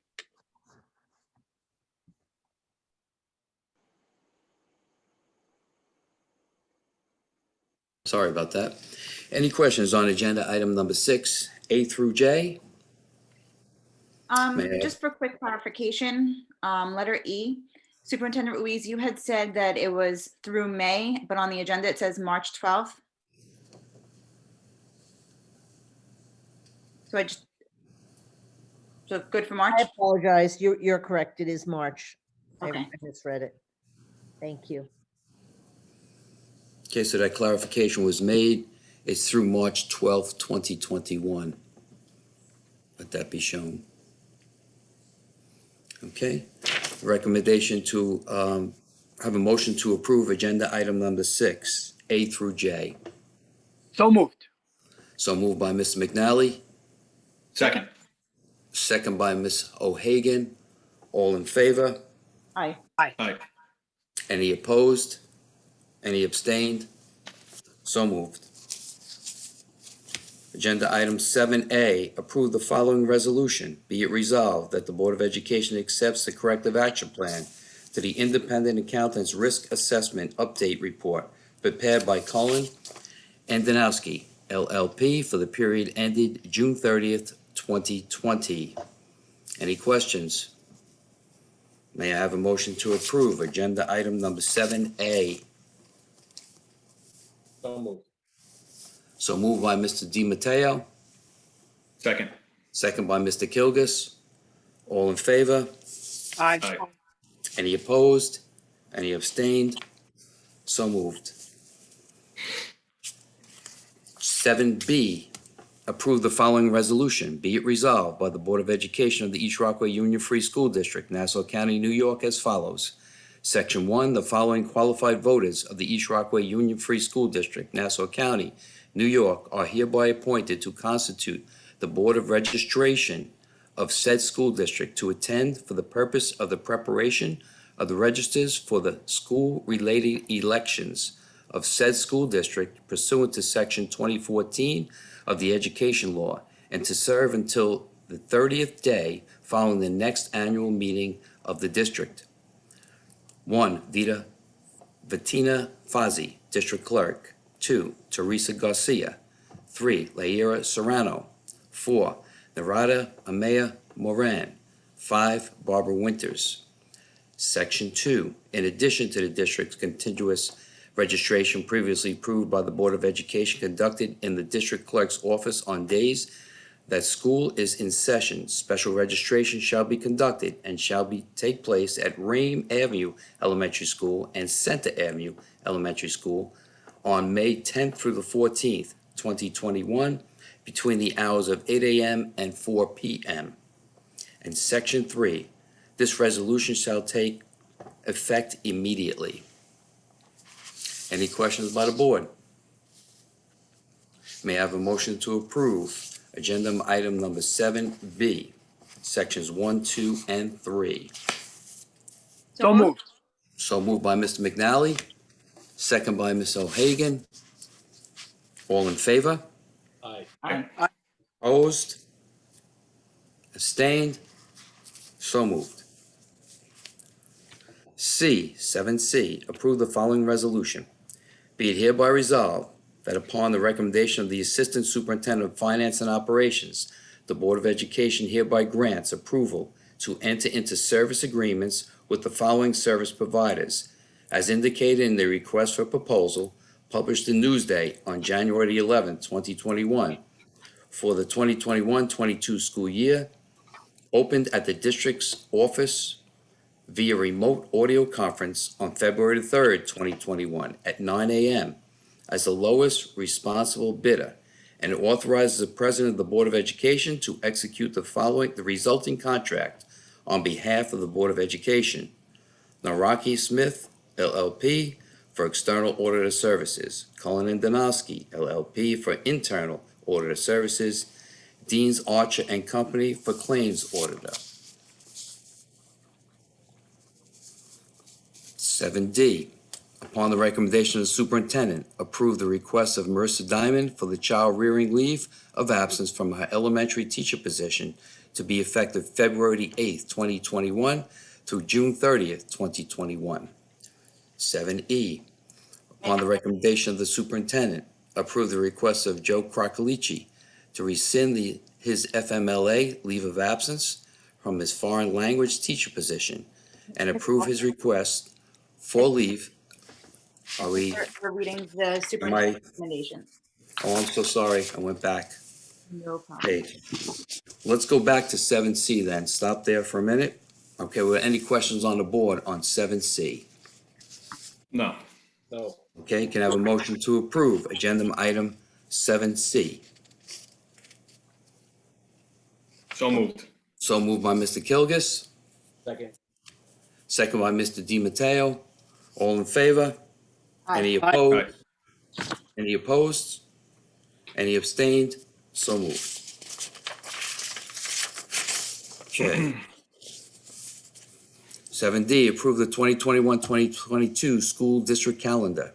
Sorry about that. Any questions on agenda item number 6, A through J? May I- Just for quick clarification, letter E, Superintendent Ruiz, you had said that it was through May, but on the agenda it says March 12th. So good for March? I apologize. You're correct. It is March. Okay. I misread it. Thank you. Okay, so that clarification was made. It's through March 12th, 2021. Let that be shown. Okay, recommendation to have a motion to approve agenda item number 6, A through J. So moved. So moved by Mr. McNally, Second. second by Ms. O'Hagan. All in favor? Aye. Aye. Any opposed? Any abstained? So moved. Agenda item 7A, approve the following resolution. Be it resolved that the Board of Education accepts the corrective action plan to the Independent Accountant's Risk Assessment Update Report prepared by Cullen and Danowski, LLP, for the period ended June 30th, 2020. Any questions? May I have a motion to approve agenda item number 7A? So moved. So moved by Mr. DiMatteo, Second. second by Mr. Kilgus. All in favor? Aye. Aye. Any opposed? Any abstained? So moved. 7B, approve the following resolution. Be it resolved by the Board of Education of the East Rockaway Union Free School District, Nassau County, New York, as follows. Section 1, the following qualified voters of the East Rockaway Union Free School District, Nassau County, New York, are hereby appointed to constitute the Board of Registration of said school district to attend for the purpose of the preparation of the registers for the school-related elections of said school district pursuant to Section 2014 of the Education Law, and to serve until the 30th day following the next annual meeting of the district. 1, Vatina Fazzi, District Clerk. 2, Teresa Garcia. 3, Laira Serrano. 4, Narada Amaya Moran. 5, Barbara Winters. Section 2, in addition to the district's contiguous registration previously approved by the Board of Education conducted in the district clerk's office on days that school is in session, special registration shall be conducted and shall take place at Rame Avenue Elementary School and Center Avenue Elementary School on May 10th through the 14th, 2021, between the hours of 8 a.m. and 4 p.m. And Section 3, this resolution shall take effect immediately. Any questions by the board? May I have a motion to approve agenda item number 7B, sections 1, 2, and 3? So moved. So moved by Mr. McNally, second by Ms. O'Hagan. All in favor? Aye. Aye. Opposed? Abstained? So moved. 7C, approve the following resolution. Be it hereby resolved that upon the recommendation of the Assistant Superintendent of Finance and Operations, the Board of Education hereby grants approval to enter into service agreements with the following service providers, as indicated in the request for proposal published in Newsday on January 11, 2021, for the 2021-22 school year, opened at the district's office via remote audio conference on February 3rd, 2021 at 9 a.m. as the lowest responsible bidder, and it authorizes the President of the Board of Education to execute the resulting contract on behalf of the Board of Education. Naraki Smith, LLP, for external auditor services. Cullen and Danowski, LLP, for internal auditor services. Deans Archer and Company for claims auditor. 7D, upon the recommendation of the superintendent, approve the request of Marissa Diamond for the child rearing leave of absence from her elementary teacher position to be effective February 8th, 2021 through June 30th, 2021. 7E, upon the recommendation of the superintendent, approve the request of Joe Crocolici to rescind his FMLA leave of absence from his foreign language teacher position and approve his request for leave. Are we, We're reading the superintendent's recommendation. oh, I'm so sorry, I went back. No problem. Okay, let's go back to 7C then. Stop there for a minute. Okay, well, any questions on the board on 7C? No. No. Okay, can I have a motion to approve agenda item 7C? So moved. So moved by Mr. Kilgus, Second. second by Mr. DiMatteo. All in favor? Any Aye. opposed? Any opposed? Any abstained? So moved. Okay. 7D, approve the 2021-2022 school district calendar.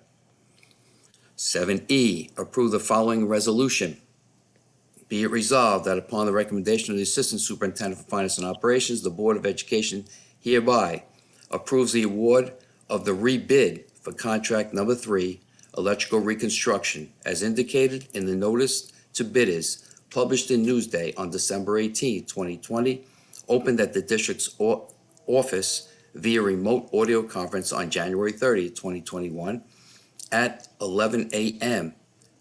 7E, approve the following resolution. Be it resolved that upon the recommendation of the Assistant Superintendent for Finance and Operations, the Board of Education hereby approves the award of the rebid for contract number 3, electrical reconstruction, as indicated in the notice to bidders published in Newsday on December 18, 2020, opened at the district's office via remote audio conference on January 30, 2021 at 11 a.m.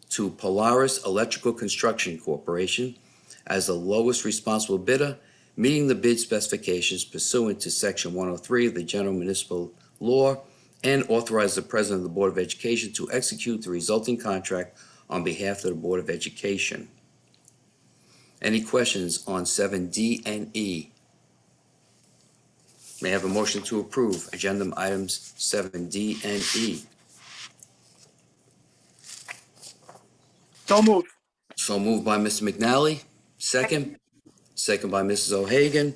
to Polaris Electrical Construction Corporation as the lowest responsible bidder, meeting the bid specifications pursuant to Section 103 of the General Municipal Law, and authorize the President of the Board of Education to execute the resulting contract on behalf of the Board of Education. Any questions on 7D and E? May I have a motion to approve agenda items 7D and E? So moved. So moved by Mr. McNally, second. Second by Mrs. O'Hagan.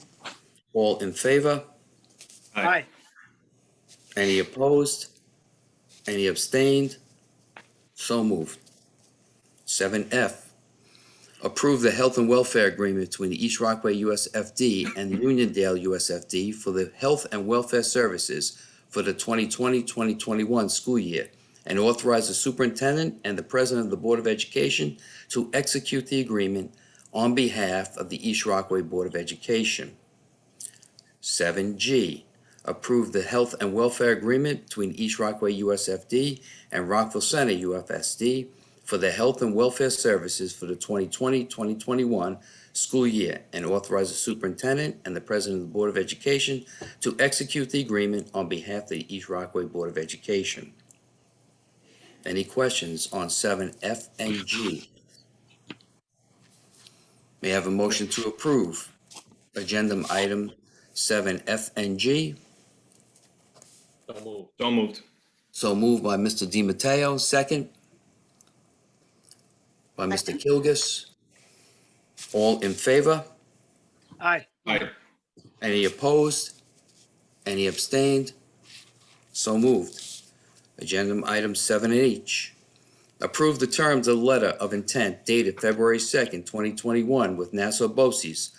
All in favor? Aye. Any opposed? Any abstained? So moved. 7F, approve the health and welfare agreement between the East Rockaway USFD and the Uniondale USFD for the health and welfare services for the 2020-2021 school year, and authorize the superintendent and the president of the Board of Education to execute the agreement on behalf of the East Rockaway Board of Education. 7G, approve the health and welfare agreement between East Rockaway USFD and Rockville Center UFSD for the health and welfare services for the 2020-2021 school year, and authorize the superintendent and the president of the Board of Education to execute the agreement on behalf of the East Rockaway Board of Education. Any questions on 7F and G? May I have a motion to approve agenda item 7F and G? So moved. So moved. So moved by Mr. DiMatteo, second. By Mr. Kilgus. All in favor? Aye. Aye. Any opposed? Any abstained? So moved. Agenda item 7H. Approve the terms of the letter of intent dated February 2nd, 2021 with Nassau BOCES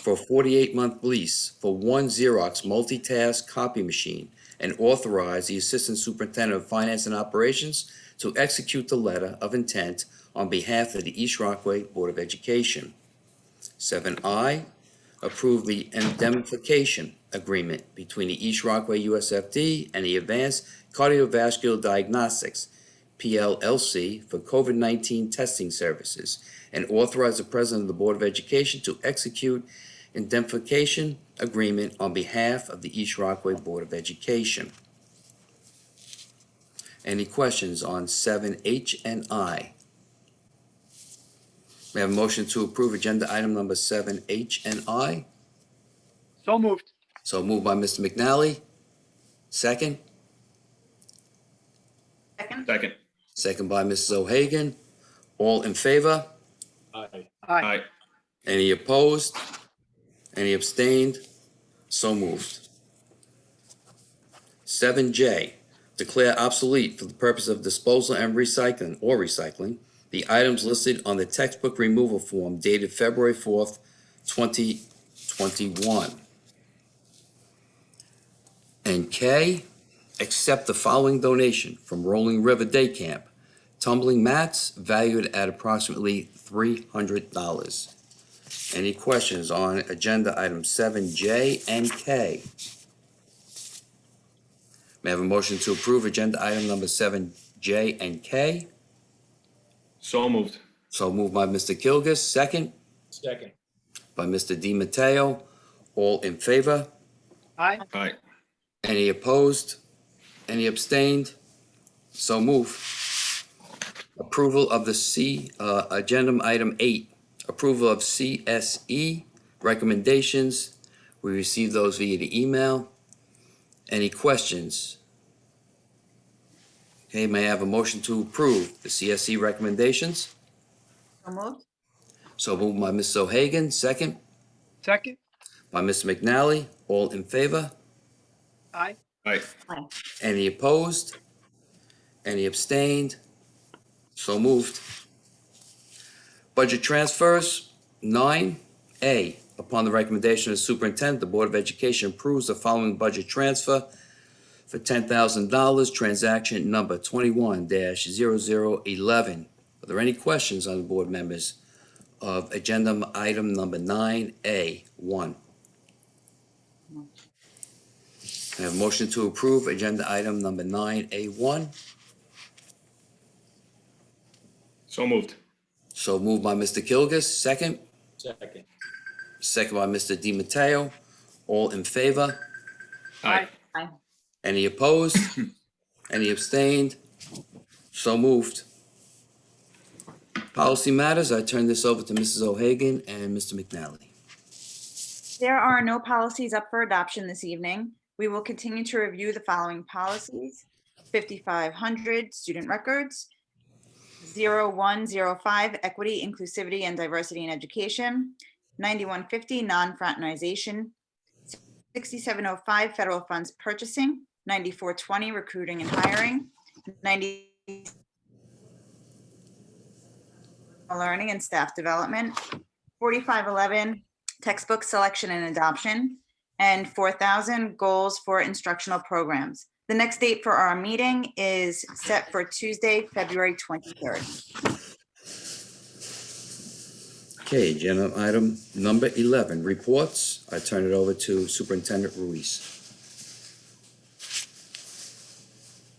for a 48-month lease for one Xerox multitask copy machine, and authorize the Assistant Superintendent of Finance and Operations to execute the letter of intent on behalf of the East Rockaway Board of Education. 7I, approve the indemnification agreement between the East Rockaway USFD and the Advanced Cardiovascular Diagnostics, PLLC, for COVID-19 testing services, and authorize the President of the Board of Education to execute indemnification agreement on behalf of the East Rockaway Board of Education. Any questions on 7H and I? May I have a motion to approve agenda item number 7H and I? So moved. So moved by Mr. McNally. Second? Second. Second by Mrs. O'Hagan. All in favor? Aye. Aye. Any opposed? Any abstained? So moved. 7J, declare obsolete for the purpose of disposal and recycling the items listed on the textbook removal form dated February 4th, 2021. And K, accept the following donation from Rolling River Day Camp, tumbling mats valued at approximately $300. Any questions on agenda items 7J and K? May I have a motion to approve agenda item number 7J and K? So moved. So moved by Mr. Kilgus, second Second. by Mr. DiMatteo. All in favor? Aye. Aye. Any opposed? Any abstained? So move. Approval of the agenda item 8, approval of CSE recommendations. We received those via the email. Any questions? Okay, may I have a motion to approve the CSE recommendations? So moved. So moved by Ms. O'Hagan, second Second. by Mr. McNally. All in favor? Aye. Aye. Any opposed? Any abstained? So moved. Budget transfers, 9A. Upon the recommendation of the superintendent, the Board of Education approves the following budget transfer for $10,000, transaction number 21-0011. Are there any questions on the board members of agenda item number 9A1? I have a motion to approve agenda item number 9A1. So moved. So moved by Mr. Kilgus, second. Second. Second by Mr. DiMatteo. All in favor? Aye. Aye. Any opposed? Any abstained? So moved. Policy matters, I turn this over to Mrs. O'Hagan and Mr. McNally. There are no policies up for adoption this evening. We will continue to review the following policies: 5500 student records, 0105 equity, inclusivity, and diversity in education, 9150 non-fraternization, 6705 federal funds purchasing, 9420 recruiting and hiring, 90 learning and staff development, 4511 textbook selection and adoption, and 4000 goals for instructional programs. The next date for our meeting is set for Tuesday, February 23rd. Okay, agenda item number 11, reports. I turn it over to Superintendent Ruiz.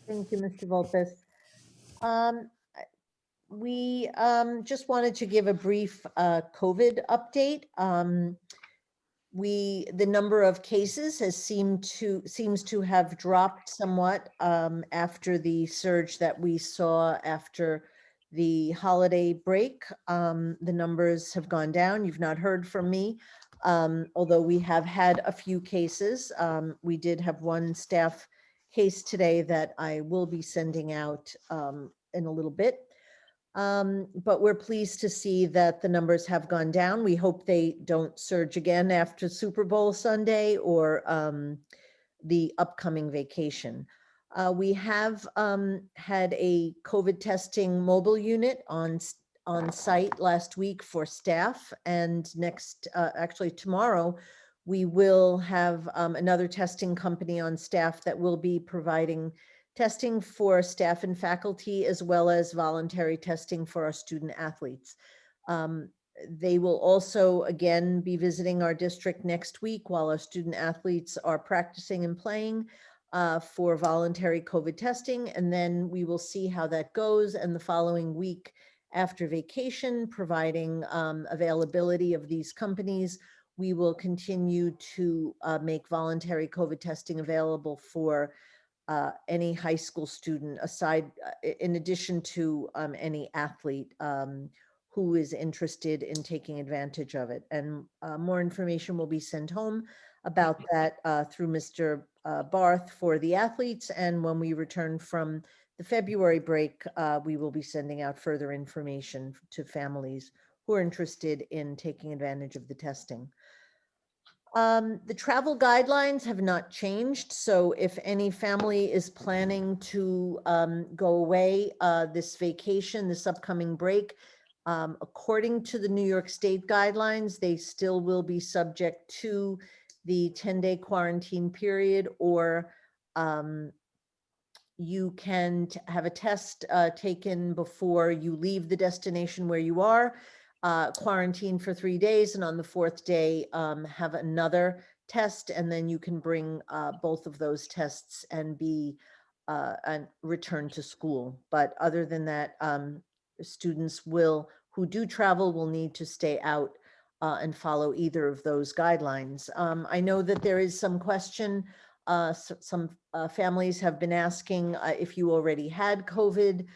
Thank you, Mr. Volpez. We just wanted to give a brief COVID update. The number of cases seems to have dropped somewhat after the surge that we saw after the holiday break. The numbers have gone down. You've not heard from me, although we have had a few cases. We did have one staff case today that I will be sending out in a little bit. But we're pleased to see that the numbers have gone down. We hope they don't surge again after Super Bowl Sunday or the upcoming vacation. We have had a COVID testing mobile unit on site last week for staff, and actually tomorrow, we will have another testing company on staff that will be providing testing for staff and faculty, as well as voluntary testing for our student athletes. They will also, again, be visiting our district next week while our student athletes are practicing and playing for voluntary COVID testing. And then we will see how that goes. And the following week after vacation, providing availability of these companies, we will continue to make voluntary COVID testing available for any high school student, in addition to any athlete who is interested in taking advantage of it. And more information will be sent home about that through Mr. Barth for the athletes. And when we return from the February break, we will be sending out further information to families who are interested in taking advantage of the testing. The travel guidelines have not changed, so if any family is planning to go away this vacation, this upcoming break, according to the New York State guidelines, they still will be subject to the 10-day quarantine period, or you can have a test taken before you leave the destination where you are, quarantine for 3 days, and on the 4th day, have another test, and then you can bring both of those tests and be and return to school. But other than that, students who do travel will need to stay out and follow either of those guidelines. I know that there is some question. Some families have been asking if you already had COVID.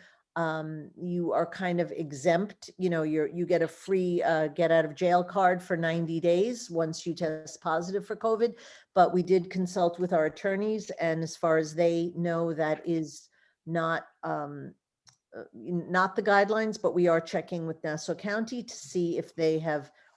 You are kind of exempt. You get a free get out of jail card for 90 days once you test positive for COVID. But we did consult with our attorneys, and as far as they know, that is not the guidelines. But we are checking with Nassau County to see if they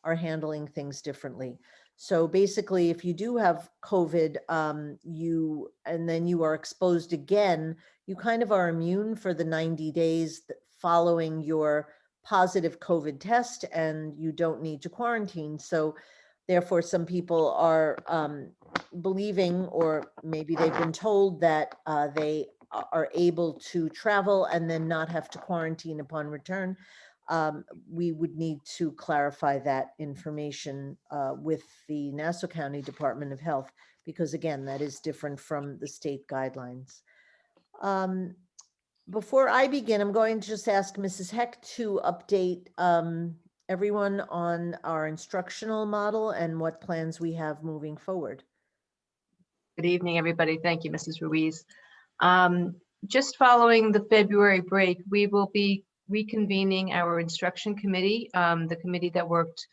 are handling things differently. So basically, if you do have COVID, and then you are exposed again, you kind of are immune for the 90 days following your positive COVID test, and you don't need to quarantine. So therefore, some people are believing, or maybe they've been told, that they are able to travel and then not have to quarantine upon return. We would need to clarify that information with the Nassau County Department of Health, because again, that is different from the state guidelines. Before I begin, I'm going to just ask Mrs. Heck to update everyone on our instructional model and what plans we have moving forward. Good evening, everybody. Thank you, Mrs. Ruiz. Just following the February break, we will be reconvening our instruction committee, the committee that worked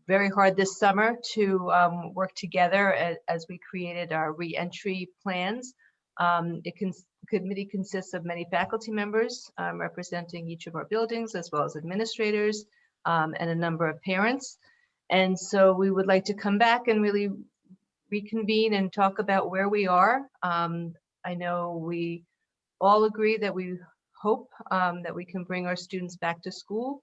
very hard this summer to work together as we created our re-entry plans. The committee consists of many faculty members representing each of our buildings, as well as administrators and a number of parents. And so we would like to come back and really reconvene and talk about where we are. I know we all agree that we hope that we can bring our students back to school.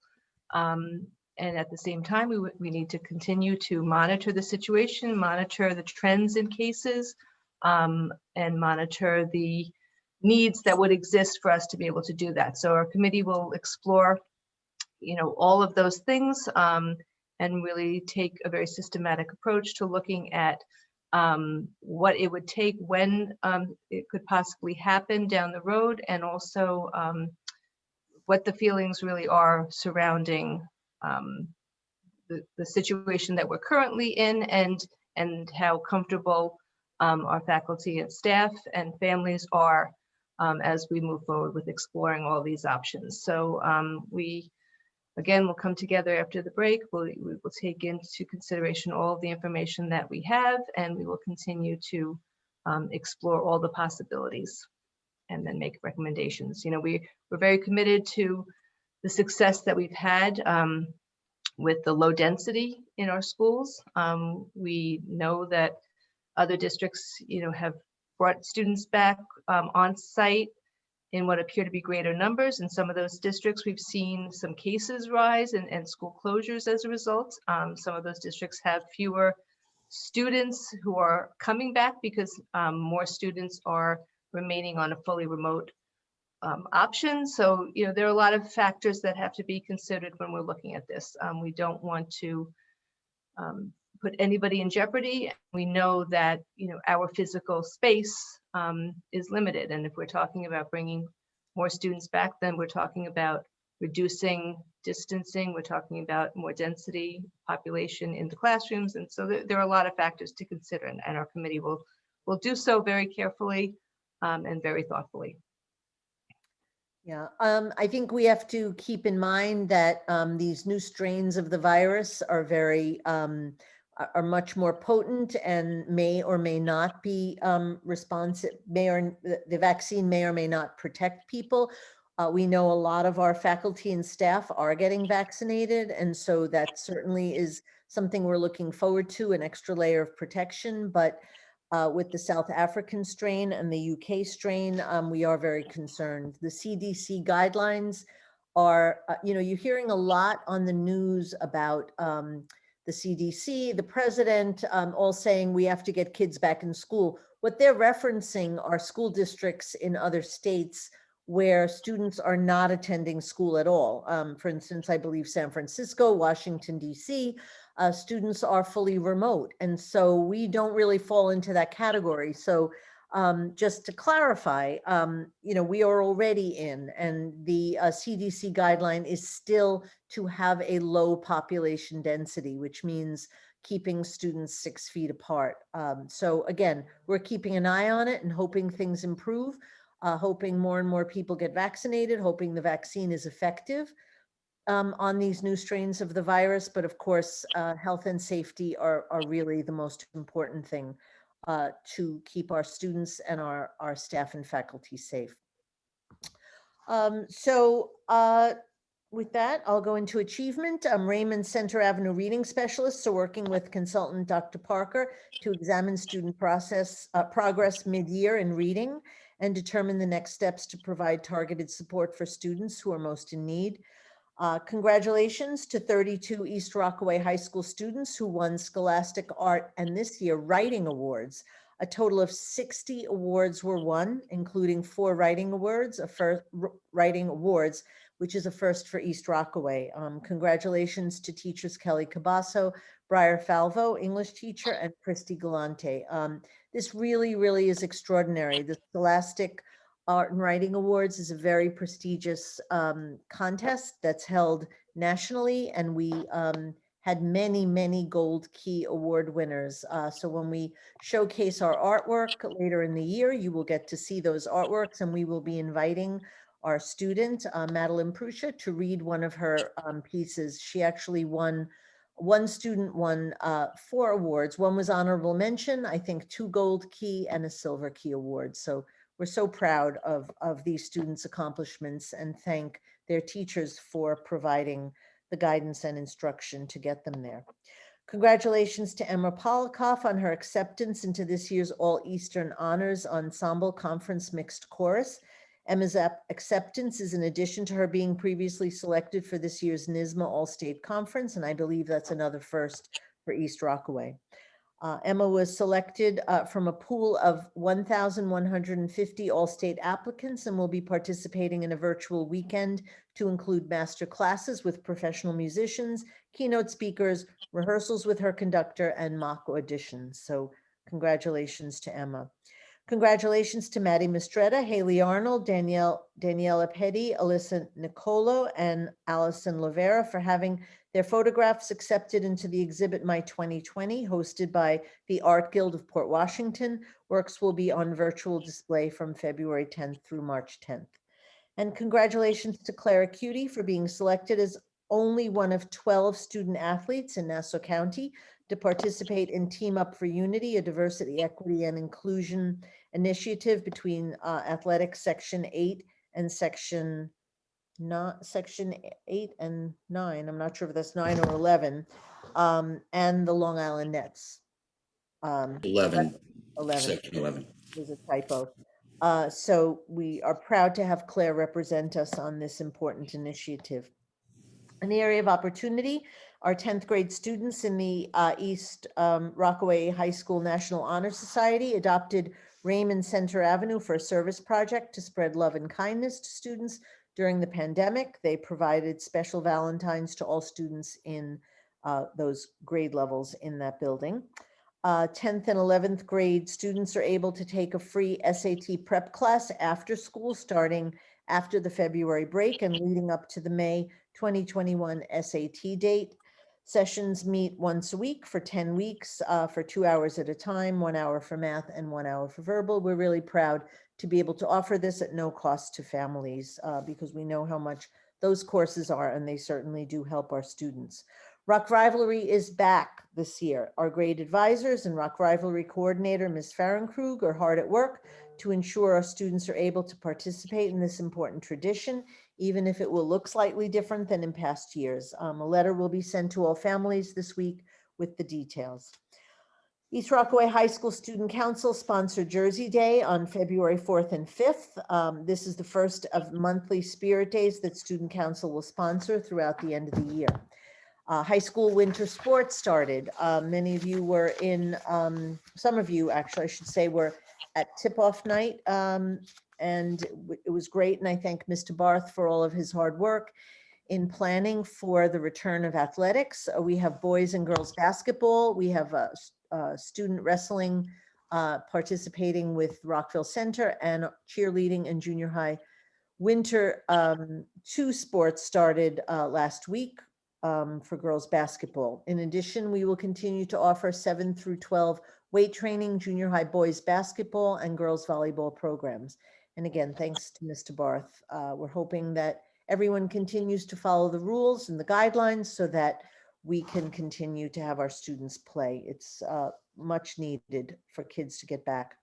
And at the same time, we need to continue to monitor the situation, monitor the trends in cases, and monitor the needs that would exist for us to be able to do that. So our committee will explore, all of those things and really take a very systematic approach to looking at what it would take, when it could possibly happen down the road, and also what the feelings really are surrounding the situation that we're currently in, and how comfortable our faculty and staff and families are as we move forward with exploring all these options. So we, again, will come together after the break. We will take into consideration all of the information that we have, and we will continue to explore all the possibilities and then make recommendations. We're very committed to the success that we've had with the low density in our schools. We know that other districts, have brought students back on site in what appear to be greater numbers. In some of those districts, we've seen some cases rise and school closures as a result. Some of those districts have fewer students who are coming back because more students are remaining on a fully remote option. So, there are a lot of factors that have to be considered when we're looking at this. We don't want to put anybody in jeopardy. We know that, our physical space is limited. And if we're talking about bringing more students back, then we're talking about reducing distancing. We're talking about more density population in the classrooms. And so there are a lot of factors to consider, and our committee will do so very carefully and very thoughtfully. Yeah, I think we have to keep in mind that these new strains of the virus are are much more potent and may or may not be responsive. The vaccine may or may not protect people. We know a lot of our faculty and staff are getting vaccinated, and so that certainly is something we're looking forward to, an extra layer of protection, but with the South African strain and the UK strain, we are very concerned. The CDC guidelines are, you're hearing a lot on the news about the CDC, the president, all saying we have to get kids back in school. What they're referencing are school districts in other states where students are not attending school at all. For instance, I believe San Francisco, Washington, DC, students are fully remote. And so we don't really fall into that category. So just to clarify, we are already in, and the CDC guideline is still to have a low population density, which means keeping students 6 feet apart. So again, we're keeping an eye on it and hoping things improve, hoping more and more people get vaccinated, hoping the vaccine is effective on these new strains of the virus. But of course, health and safety are really the most important thing to keep our students and our staff and faculty safe. With that, I'll go into achievement. Raymond Center Avenue reading specialists are working with consultant Dr. Parker to examine student progress mid-year in reading and determine the next steps to provide targeted support for students who are most in need. Congratulations to 32 East Rockaway High School students who won Scholastic Art and this year Writing Awards. A total of 60 awards were won, including 4 writing awards, which is a first for East Rockaway. Congratulations to teachers Kelly Cabasso, Briar Falvo, English teacher, and Christy Galante. This really, really is extraordinary. The Scholastic Art and Writing Awards is a very prestigious contest that's held nationally, and we had many, many Gold Key Award winners. So when we showcase our artwork later in the year, you will get to see those artworks, and we will be inviting our student, Madeline Prusha, to read one of her pieces. She actually won, one student won 4 awards. One was honorable mention, I think 2 Gold Key and a Silver Key Award. So we're so proud of these students' accomplishments and thank their teachers for providing the guidance and instruction to get them there. Congratulations to Emma Polikoff on her acceptance into this year's All Eastern Honors Ensemble Conference Mixed Chorus. Emma's acceptance is in addition to her being previously selected for this year's NYSSMA All-State Conference, and I believe that's another first for East Rockaway. Emma was selected from a pool of 1,150 all-state applicants and will be participating in a virtual weekend to include master classes with professional musicians, keynote speakers, rehearsals with her conductor, and mock auditions. So congratulations to Emma. Congratulations to Maddie Mistretta, Haley Arnold, Daniela Petty, Alyssa Nicolo, and Allison Lavera for having their photographs accepted into the exhibit My 2020, hosted by the Art Guild of Port Washington. Works will be on virtual display from February 10th through March 10th. And congratulations to Clara Cutie for being selected as only one of 12 student athletes in Nassau County to participate in Team Up for Unity, a diversity, equity, and inclusion initiative between athletics section 8 and section 8 and 9. I'm not sure if that's 9 or 11, and the Long Island Nets. 11. Section 11. There's a typo. So we are proud to have Claire represent us on this important initiative. In the area of opportunity, our 10th grade students in the East Rockaway High School National Honor Society adopted Raymond Center Avenue for a service project to spread love and kindness to students during the pandemic. They provided special Valentines to all students in those grade levels in that building. 10th and 11th grade students are able to take a free SAT prep class after school, starting after the February break and leading up to the May 2021 SAT date. Sessions meet once a week for 10 weeks for 2 hours at a time, 1 hour for math and 1 hour for verbal. We're really proud to be able to offer this at no cost to families because we know how much those courses are, and they certainly do help our students. Rock Rivalry is back this year. Our grade advisors and Rock Rivalry coordinator, Ms. Farrenkrug, are hard at work to ensure our students are able to participate in this important tradition, even if it will look slightly different than in past years. A letter will be sent to all families this week with the details. East Rockaway High School Student Council sponsored Jersey Day on February 4th and 5th. This is the first of monthly Spirit Days that Student Council will sponsor throughout the end of the year. High school winter sports started. Many of you were in, some of you actually, I should say, were at tip-off night, and it was great. And I thank Mr. Barth for all of his hard work in planning for the return of athletics. We have boys and girls basketball. We have student wrestling participating with Rockville Center, and cheerleading and junior high winter 2 sports started last week for girls basketball. In addition, we will continue to offer 7 through 12 weight training, junior high boys basketball, and girls volleyball programs. And again, thanks to Mr. Barth. We're hoping that everyone continues to follow the rules and the guidelines so that we can continue to have our students play. It's much needed for kids to get back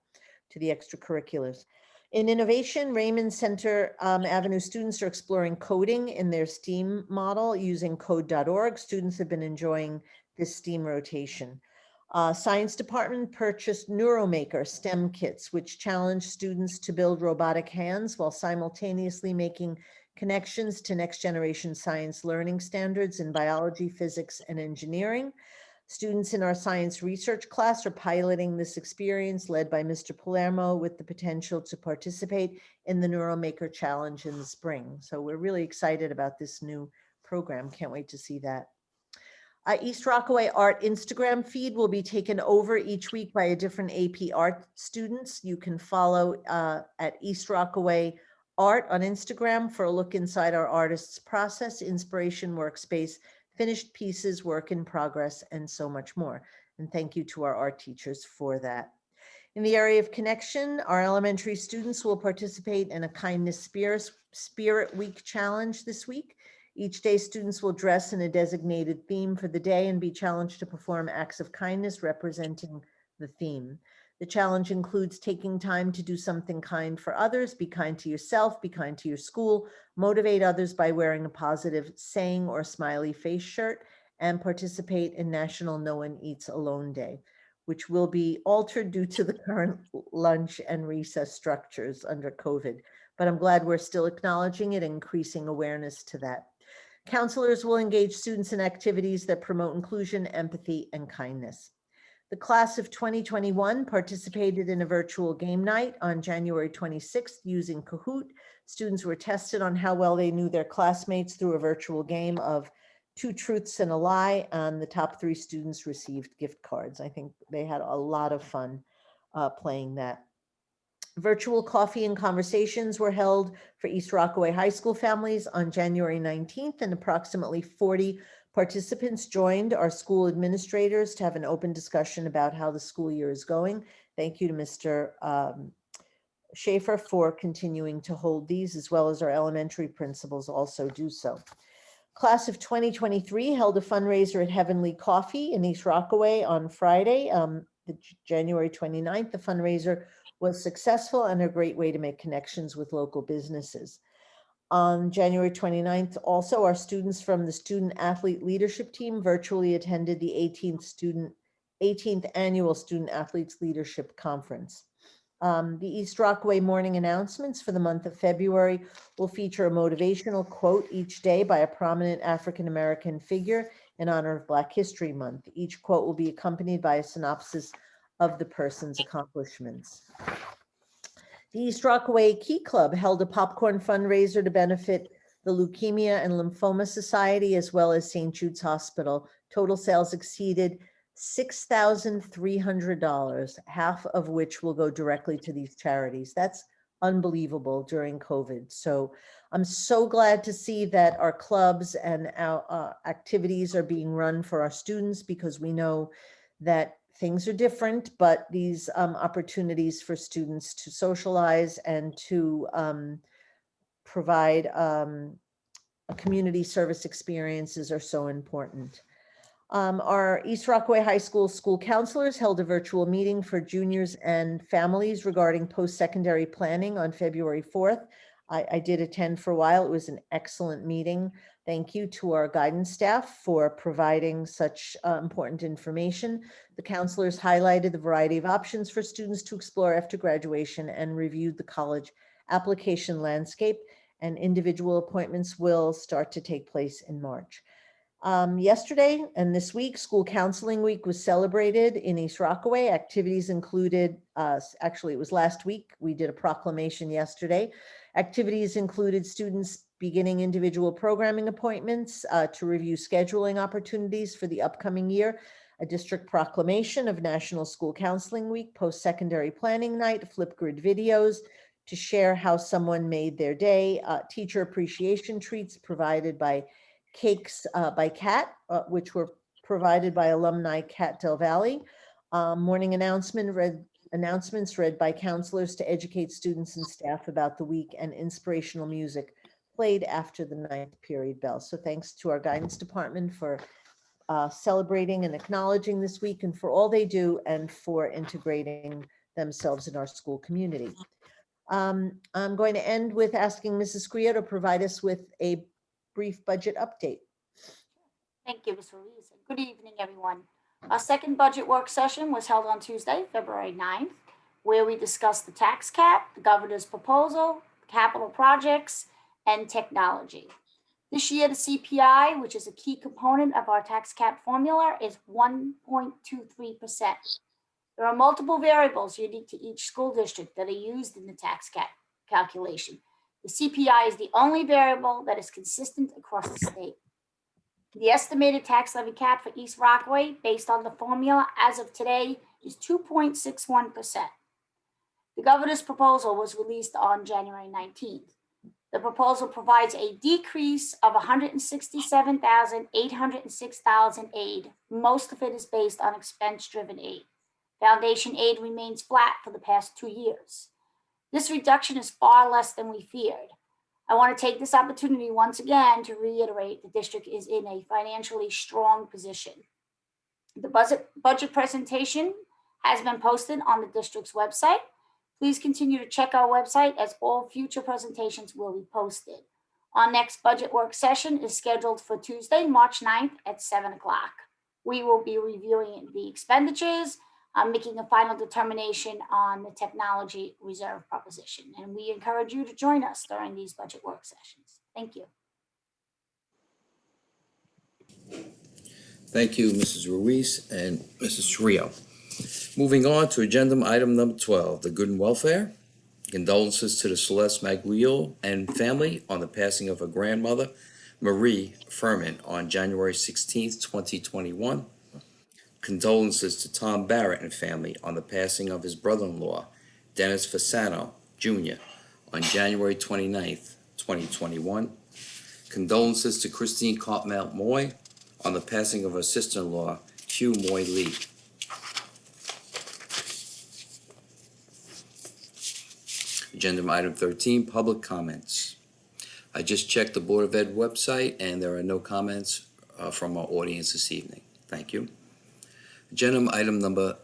to the extracurriculars. In innovation, Raymond Center Avenue students are exploring coding in their STEAM model using code.org. Students have been enjoying this STEAM rotation. Science department purchased Neuromaker STEM kits, which challenge students to build robotic hands while simultaneously making connections to next generation science learning standards in biology, physics, and engineering. Students in our science research class are piloting this experience led by Mr. Palermo with the potential to participate in the Neuromaker Challenge in the spring. So we're really excited about this new program. Can't wait to see that. East Rockaway Art Instagram feed will be taken over each week by a different AP art students. You can follow at East Rockaway Art on Instagram for a look inside our artists' process, inspiration, workspace, finished pieces, work in progress, and so much more. And thank you to our art teachers for that. In the area of connection, our elementary students will participate in a Kindness Spirit Week challenge this week. Each day, students will dress in a designated theme for the day and be challenged to perform acts of kindness representing the theme. The challenge includes taking time to do something kind for others, be kind to yourself, be kind to your school, motivate others by wearing a positive saying or smiley face shirt, and participate in National No One Eats Alone Day, which will be altered due to the current lunch and recess structures under COVID. But I'm glad we're still acknowledging it, increasing awareness to that. Counselors will engage students in activities that promote inclusion, empathy, and kindness. The class of 2021 participated in a virtual game night on January 26th using Kahoot. Students were tested on how well they knew their classmates through a virtual game of 2 truths and a lie, and the top 3 students received gift cards. I think they had a lot of fun playing that. Virtual coffee and conversations were held for East Rockaway High School families on January 19th, and approximately 40 participants joined our school administrators to have an open discussion about how the school year is going. Thank you to Mr. Schaefer for continuing to hold these, as well as our elementary principals also do so. Class of 2023 held a fundraiser at Heavenly Coffee in East Rockaway on Friday, January 29th. The fundraiser was successful and a great way to make connections with local businesses. On January 29th, also, our students from the Student Athlete Leadership Team virtually attended the 18th Annual Student Athletes Leadership Conference. The East Rockaway morning announcements for the month of February will feature a motivational quote each day by a prominent African-American figure in honor of Black History Month. Each quote will be accompanied by a synopsis of the person's accomplishments. The East Rockaway Key Club held a popcorn fundraiser to benefit the Leukemia and Lymphoma Society, as well as St. Jude's Hospital. Total sales exceeded $6,300, half of which will go directly to these charities. That's unbelievable during COVID. So I'm so glad to see that our clubs and our activities are being run for our students, because we know that things are different, but these opportunities for students to socialize and to provide a community service experiences are so important. Our East Rockaway High School school counselors held a virtual meeting for juniors and families regarding post-secondary planning on February 4th. I did attend for a while. It was an excellent meeting. Thank you to our guidance staff for providing such important information. The counselors highlighted the variety of options for students to explore after graduation and reviewed the college application landscape, and individual appointments will start to take place in March. Yesterday and this week, School Counseling Week was celebrated in East Rockaway. Activities included, actually it was last week, we did a proclamation yesterday. Activities included students beginning individual programming appointments to review scheduling opportunities for the upcoming year, a district proclamation of National School Counseling Week, post-secondary planning night, Flipgrid videos to share how someone made their day, teacher appreciation treats provided by Cakes by Cat, which were provided by alumni Cat Del Valle, morning announcements read by counselors to educate students and staff about the week, and inspirational music played after the 9th period bell. So thanks to our guidance department for celebrating and acknowledging this week and for all they do and for integrating themselves in our school community. I'm going to end with asking Mrs. Scrio to provide us with a brief budget update. Thank you, Ms. Ruiz. Good evening, everyone. Our second budget work session was held on Tuesday, February 9th, where we discussed the tax cap, the governor's proposal, capital projects, and technology. This year, the CPI, which is a key component of our tax cap formula, is 1.23%. There are multiple variables unique to each school district that are used in the tax cap calculation. The CPI is the only variable that is consistent across the state. The estimated tax levy cap for East Rockaway, based on the formula as of today, is 2.61%. The governor's proposal was released on January 19th. The proposal provides a decrease of $167,806 in aid. Most of it is based on expense-driven aid. Foundation aid remains flat for the past 2 years. This reduction is far less than we feared. I want to take this opportunity once again to reiterate the district is in a financially strong position. The budget presentation has been posted on the district's website. Please continue to check our website as all future presentations will be posted. Our next budget work session is scheduled for Tuesday, March 9th at 7 o'clock. We will be reviewing the expenditures, making a final determination on the technology reserve proposition. And we encourage you to join us during these budget work sessions. Thank you. Thank you, Mrs. Ruiz and Mrs. Scrio. Moving on to agenda item number 12, the Good and Welfare. Condolences to the Celeste Maglio and family on the passing of her grandmother, Marie Furman, on January 16th, 2021. Condolences to Tom Barrett and family on the passing of his brother-in-law, Dennis Fasano, Jr., on January 29th, 2021. Condolences to Christine Cartmel Moy on the passing of her sister-in-law, Q Moy Lee. Agenda item 13, public comments. I just checked the Board of Ed website and there are no comments from our audience this evening. Thank you. Agenda item number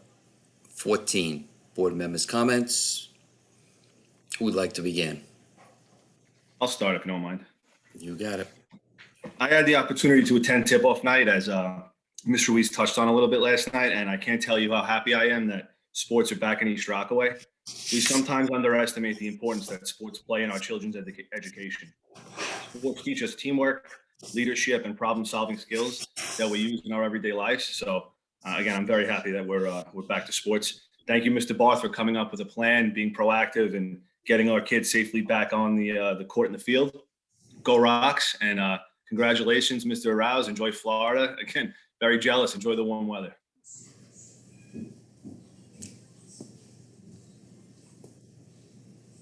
14, board members' comments. Who would like to begin? I'll start if you don't mind. You got it. I had the opportunity to attend tip-off night, as Mr. Ruiz touched on a little bit last night, and I can't tell you how happy I am that sports are back in East Rockaway. We sometimes underestimate the importance that sports play in our children's education. Sports teach us teamwork, leadership, and problem-solving skills that we use in our everyday lives. So, again, I'm very happy that we're back to sports. Thank you, Mr. Barth, for coming up with a plan, being proactive, and getting our kids safely back on the court and the field. Go Rocks, and congratulations, Mr. Arouse. Enjoy Florida. Again, very jealous. Enjoy the warm weather.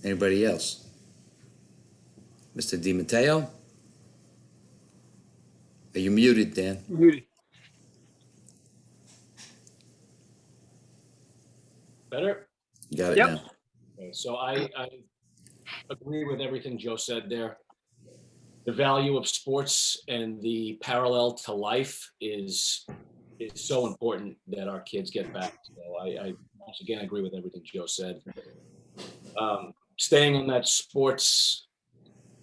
Anybody else? Mr. DiMatteo? Are you muted, Dan? Muted. Better? You got it Yep. now. Okay, so I agree with everything Joe said there. The value of sports and the parallel to life is so important that our kids get back. So I once again agree with everything Joe said. Staying on that sports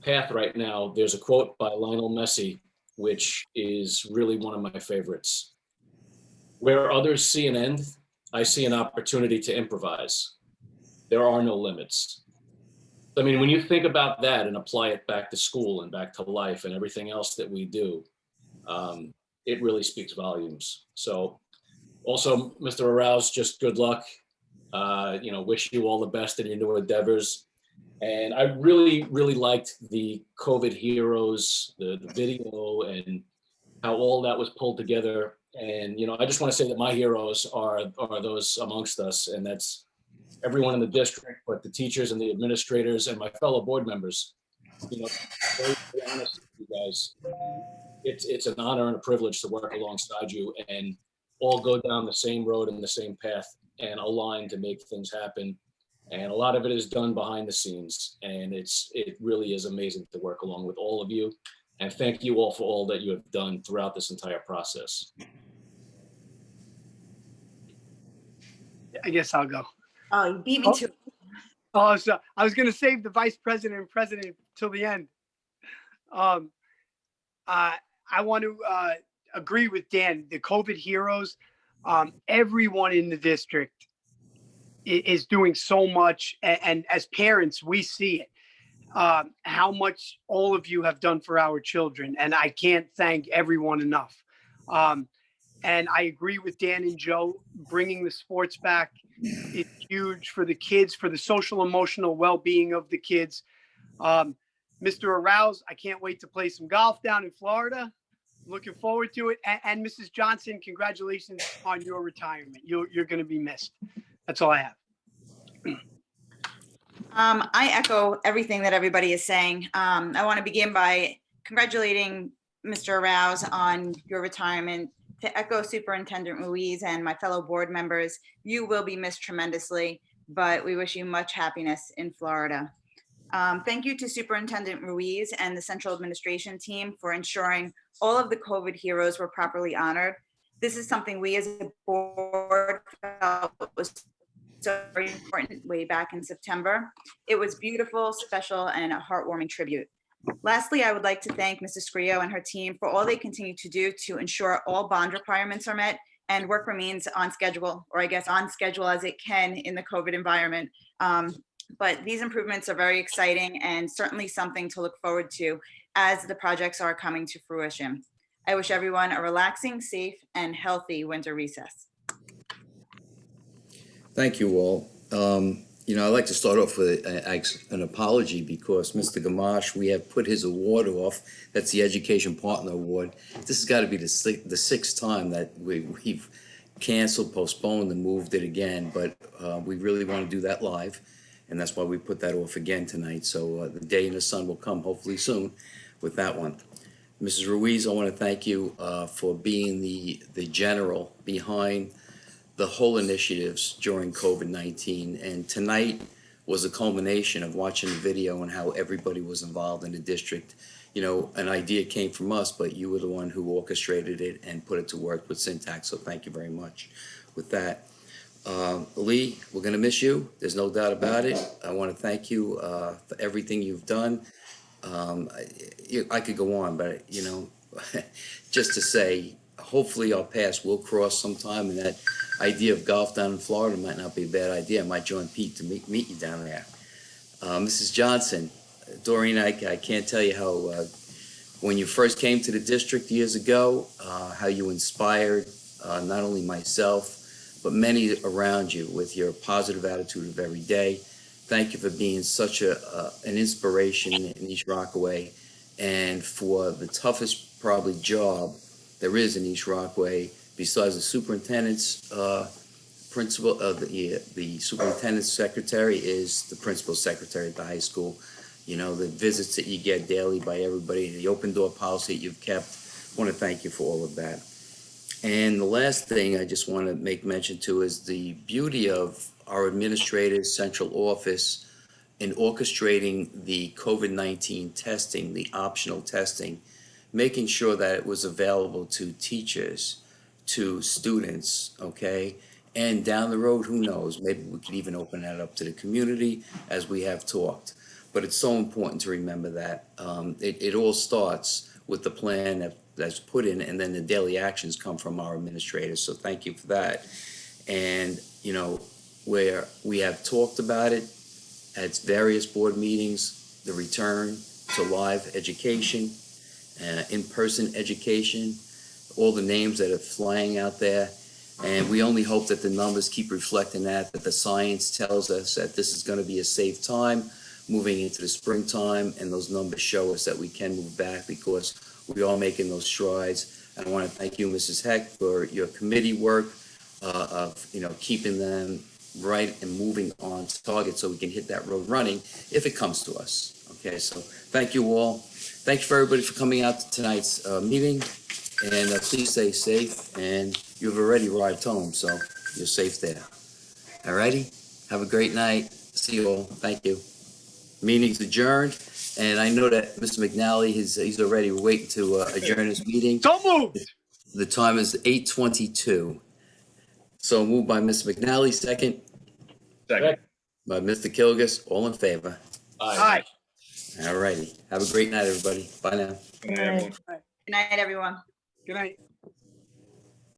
path right now, there's a quote by Lionel Messi which is really one of my favorites. Where others see an end, I see an opportunity to improvise. There are no limits. I mean, when you think about that and apply it back to school and back to life and everything else that we do, it really speaks volumes. So also, Mr. Arouse, just good luck. Wish you all the best in your new endeavors. And I really, really liked the COVID Heroes, the video, and how all that was pulled together. And, I just want to say that my heroes are those amongst us, and that's everyone in the district, but the teachers and the administrators and my fellow board members. Very, very honest with you guys. It's an honor and a privilege to work alongside you and all go down the same road and the same path and align to make things happen. And a lot of it is done behind the scenes, and it really is amazing to work along with all of you. And thank you all for all that you have done throughout this entire process. I guess I'll go. Oh, you beat me to it. Oh, so I was going to save the vice president and president till the end. I want to agree with Dan. The COVID heroes, everyone in the district is doing so much, and as parents, we see it. How much all of you have done for our children, and I can't thank everyone enough. And I agree with Dan and Joe, bringing the sports back is huge for the kids, for the social emotional well-being of the kids. Mr. Arouse, I can't wait to play some golf down in Florida. Looking forward to it. And Mrs. Johnson, congratulations on your retirement. You're going to be missed. That's all I have. I echo everything that everybody is saying. I want to begin by congratulating Mr. Arouse on your retirement. To echo Superintendent Ruiz and my fellow board members, you will be missed tremendously, but we wish you much happiness in Florida. Thank you to Superintendent Ruiz and the Central Administration team for ensuring all of the COVID heroes were properly honored. This is something we as a board felt was so very important way back in September. It was beautiful, special, and a heartwarming tribute. Lastly, I would like to thank Mrs. Scrio and her team for all they continue to do to ensure all bond requirements are met and work remains on schedule, or I guess on schedule as it can in the COVID environment. But these improvements are very exciting and certainly something to look forward to as the projects are coming to fruition. I wish everyone a relaxing, safe, and healthy winter recess. Thank you all. I'd like to start off with an apology because Mr. Gamache, we have put his award off. That's the Education Partner Award. This has got to be the sixth time that we've canceled, postponed, and moved it again. But we really want to do that live, and that's why we put that off again tonight. So the day in the sun will come hopefully soon with that one. Mrs. Ruiz, I want to thank you for being the general behind the whole initiatives during COVID-19. And tonight was a culmination of watching the video and how everybody was involved in the district. An idea came from us, but you were the one who orchestrated it and put it to work with Syntax. So thank you very much with that. Lee, we're gonna miss you. There's no doubt about it. I want to thank you for everything you've done. I could go on, but just to say, hopefully our paths will cross sometime, and that idea of golf down in Florida might not be a bad idea. I might join Pete to meet you down there. Mrs. Johnson, Doreen, I can't tell you how, when you first came to the district years ago, how you inspired not only myself, but many around you with your positive attitude of every day. Thank you for being such an inspiration in East Rockaway, and for the toughest probably job there is in East Rockaway, besides the superintendent's principal, the superintendent's secretary is the principal secretary at the high school. The visits that you get daily by everybody, the open door policy that you've kept. I want to thank you for all of that. And the last thing I just want to make mention to is the beauty of our administrative central office in orchestrating the COVID-19 testing, the optional testing, making sure that it was available to teachers, to students, okay? And down the road, who knows, maybe we could even open that up to the community as we have talked. But it's so important to remember that it all starts with the plan that that's put in, and then the daily actions come from our administrators. So thank you for that. And, you know, where we have talked about it at various board meetings, the return to live education, in-person education, all the names that are flying out there. And we only hope that the numbers keep reflecting that the science tells us that this is going to be a safe time moving into the springtime, and those numbers show us that we can move back because we are making those strides. And I want to thank you, Mrs. Heck, for your committee work of, you know, keeping them right and moving on target so we can hit that road running if it comes to us. Okay, so thank you all. Thank you for everybody for coming out to tonight's meeting, and please stay safe. And you've already arrived home, so you're safe there. All righty, have a great night. See you all. Thank you. Meeting's adjourned, and I know that Mr. McNally he's already waiting to adjourn his meeting. Don't move. The time is 8:22. So moved by Mr. McNally, second Second. by Mr. Kilgus. All in favor? Aye. All righty. Have a great night, everybody. Bye now. Good night, everyone. Good night, everyone. Good night.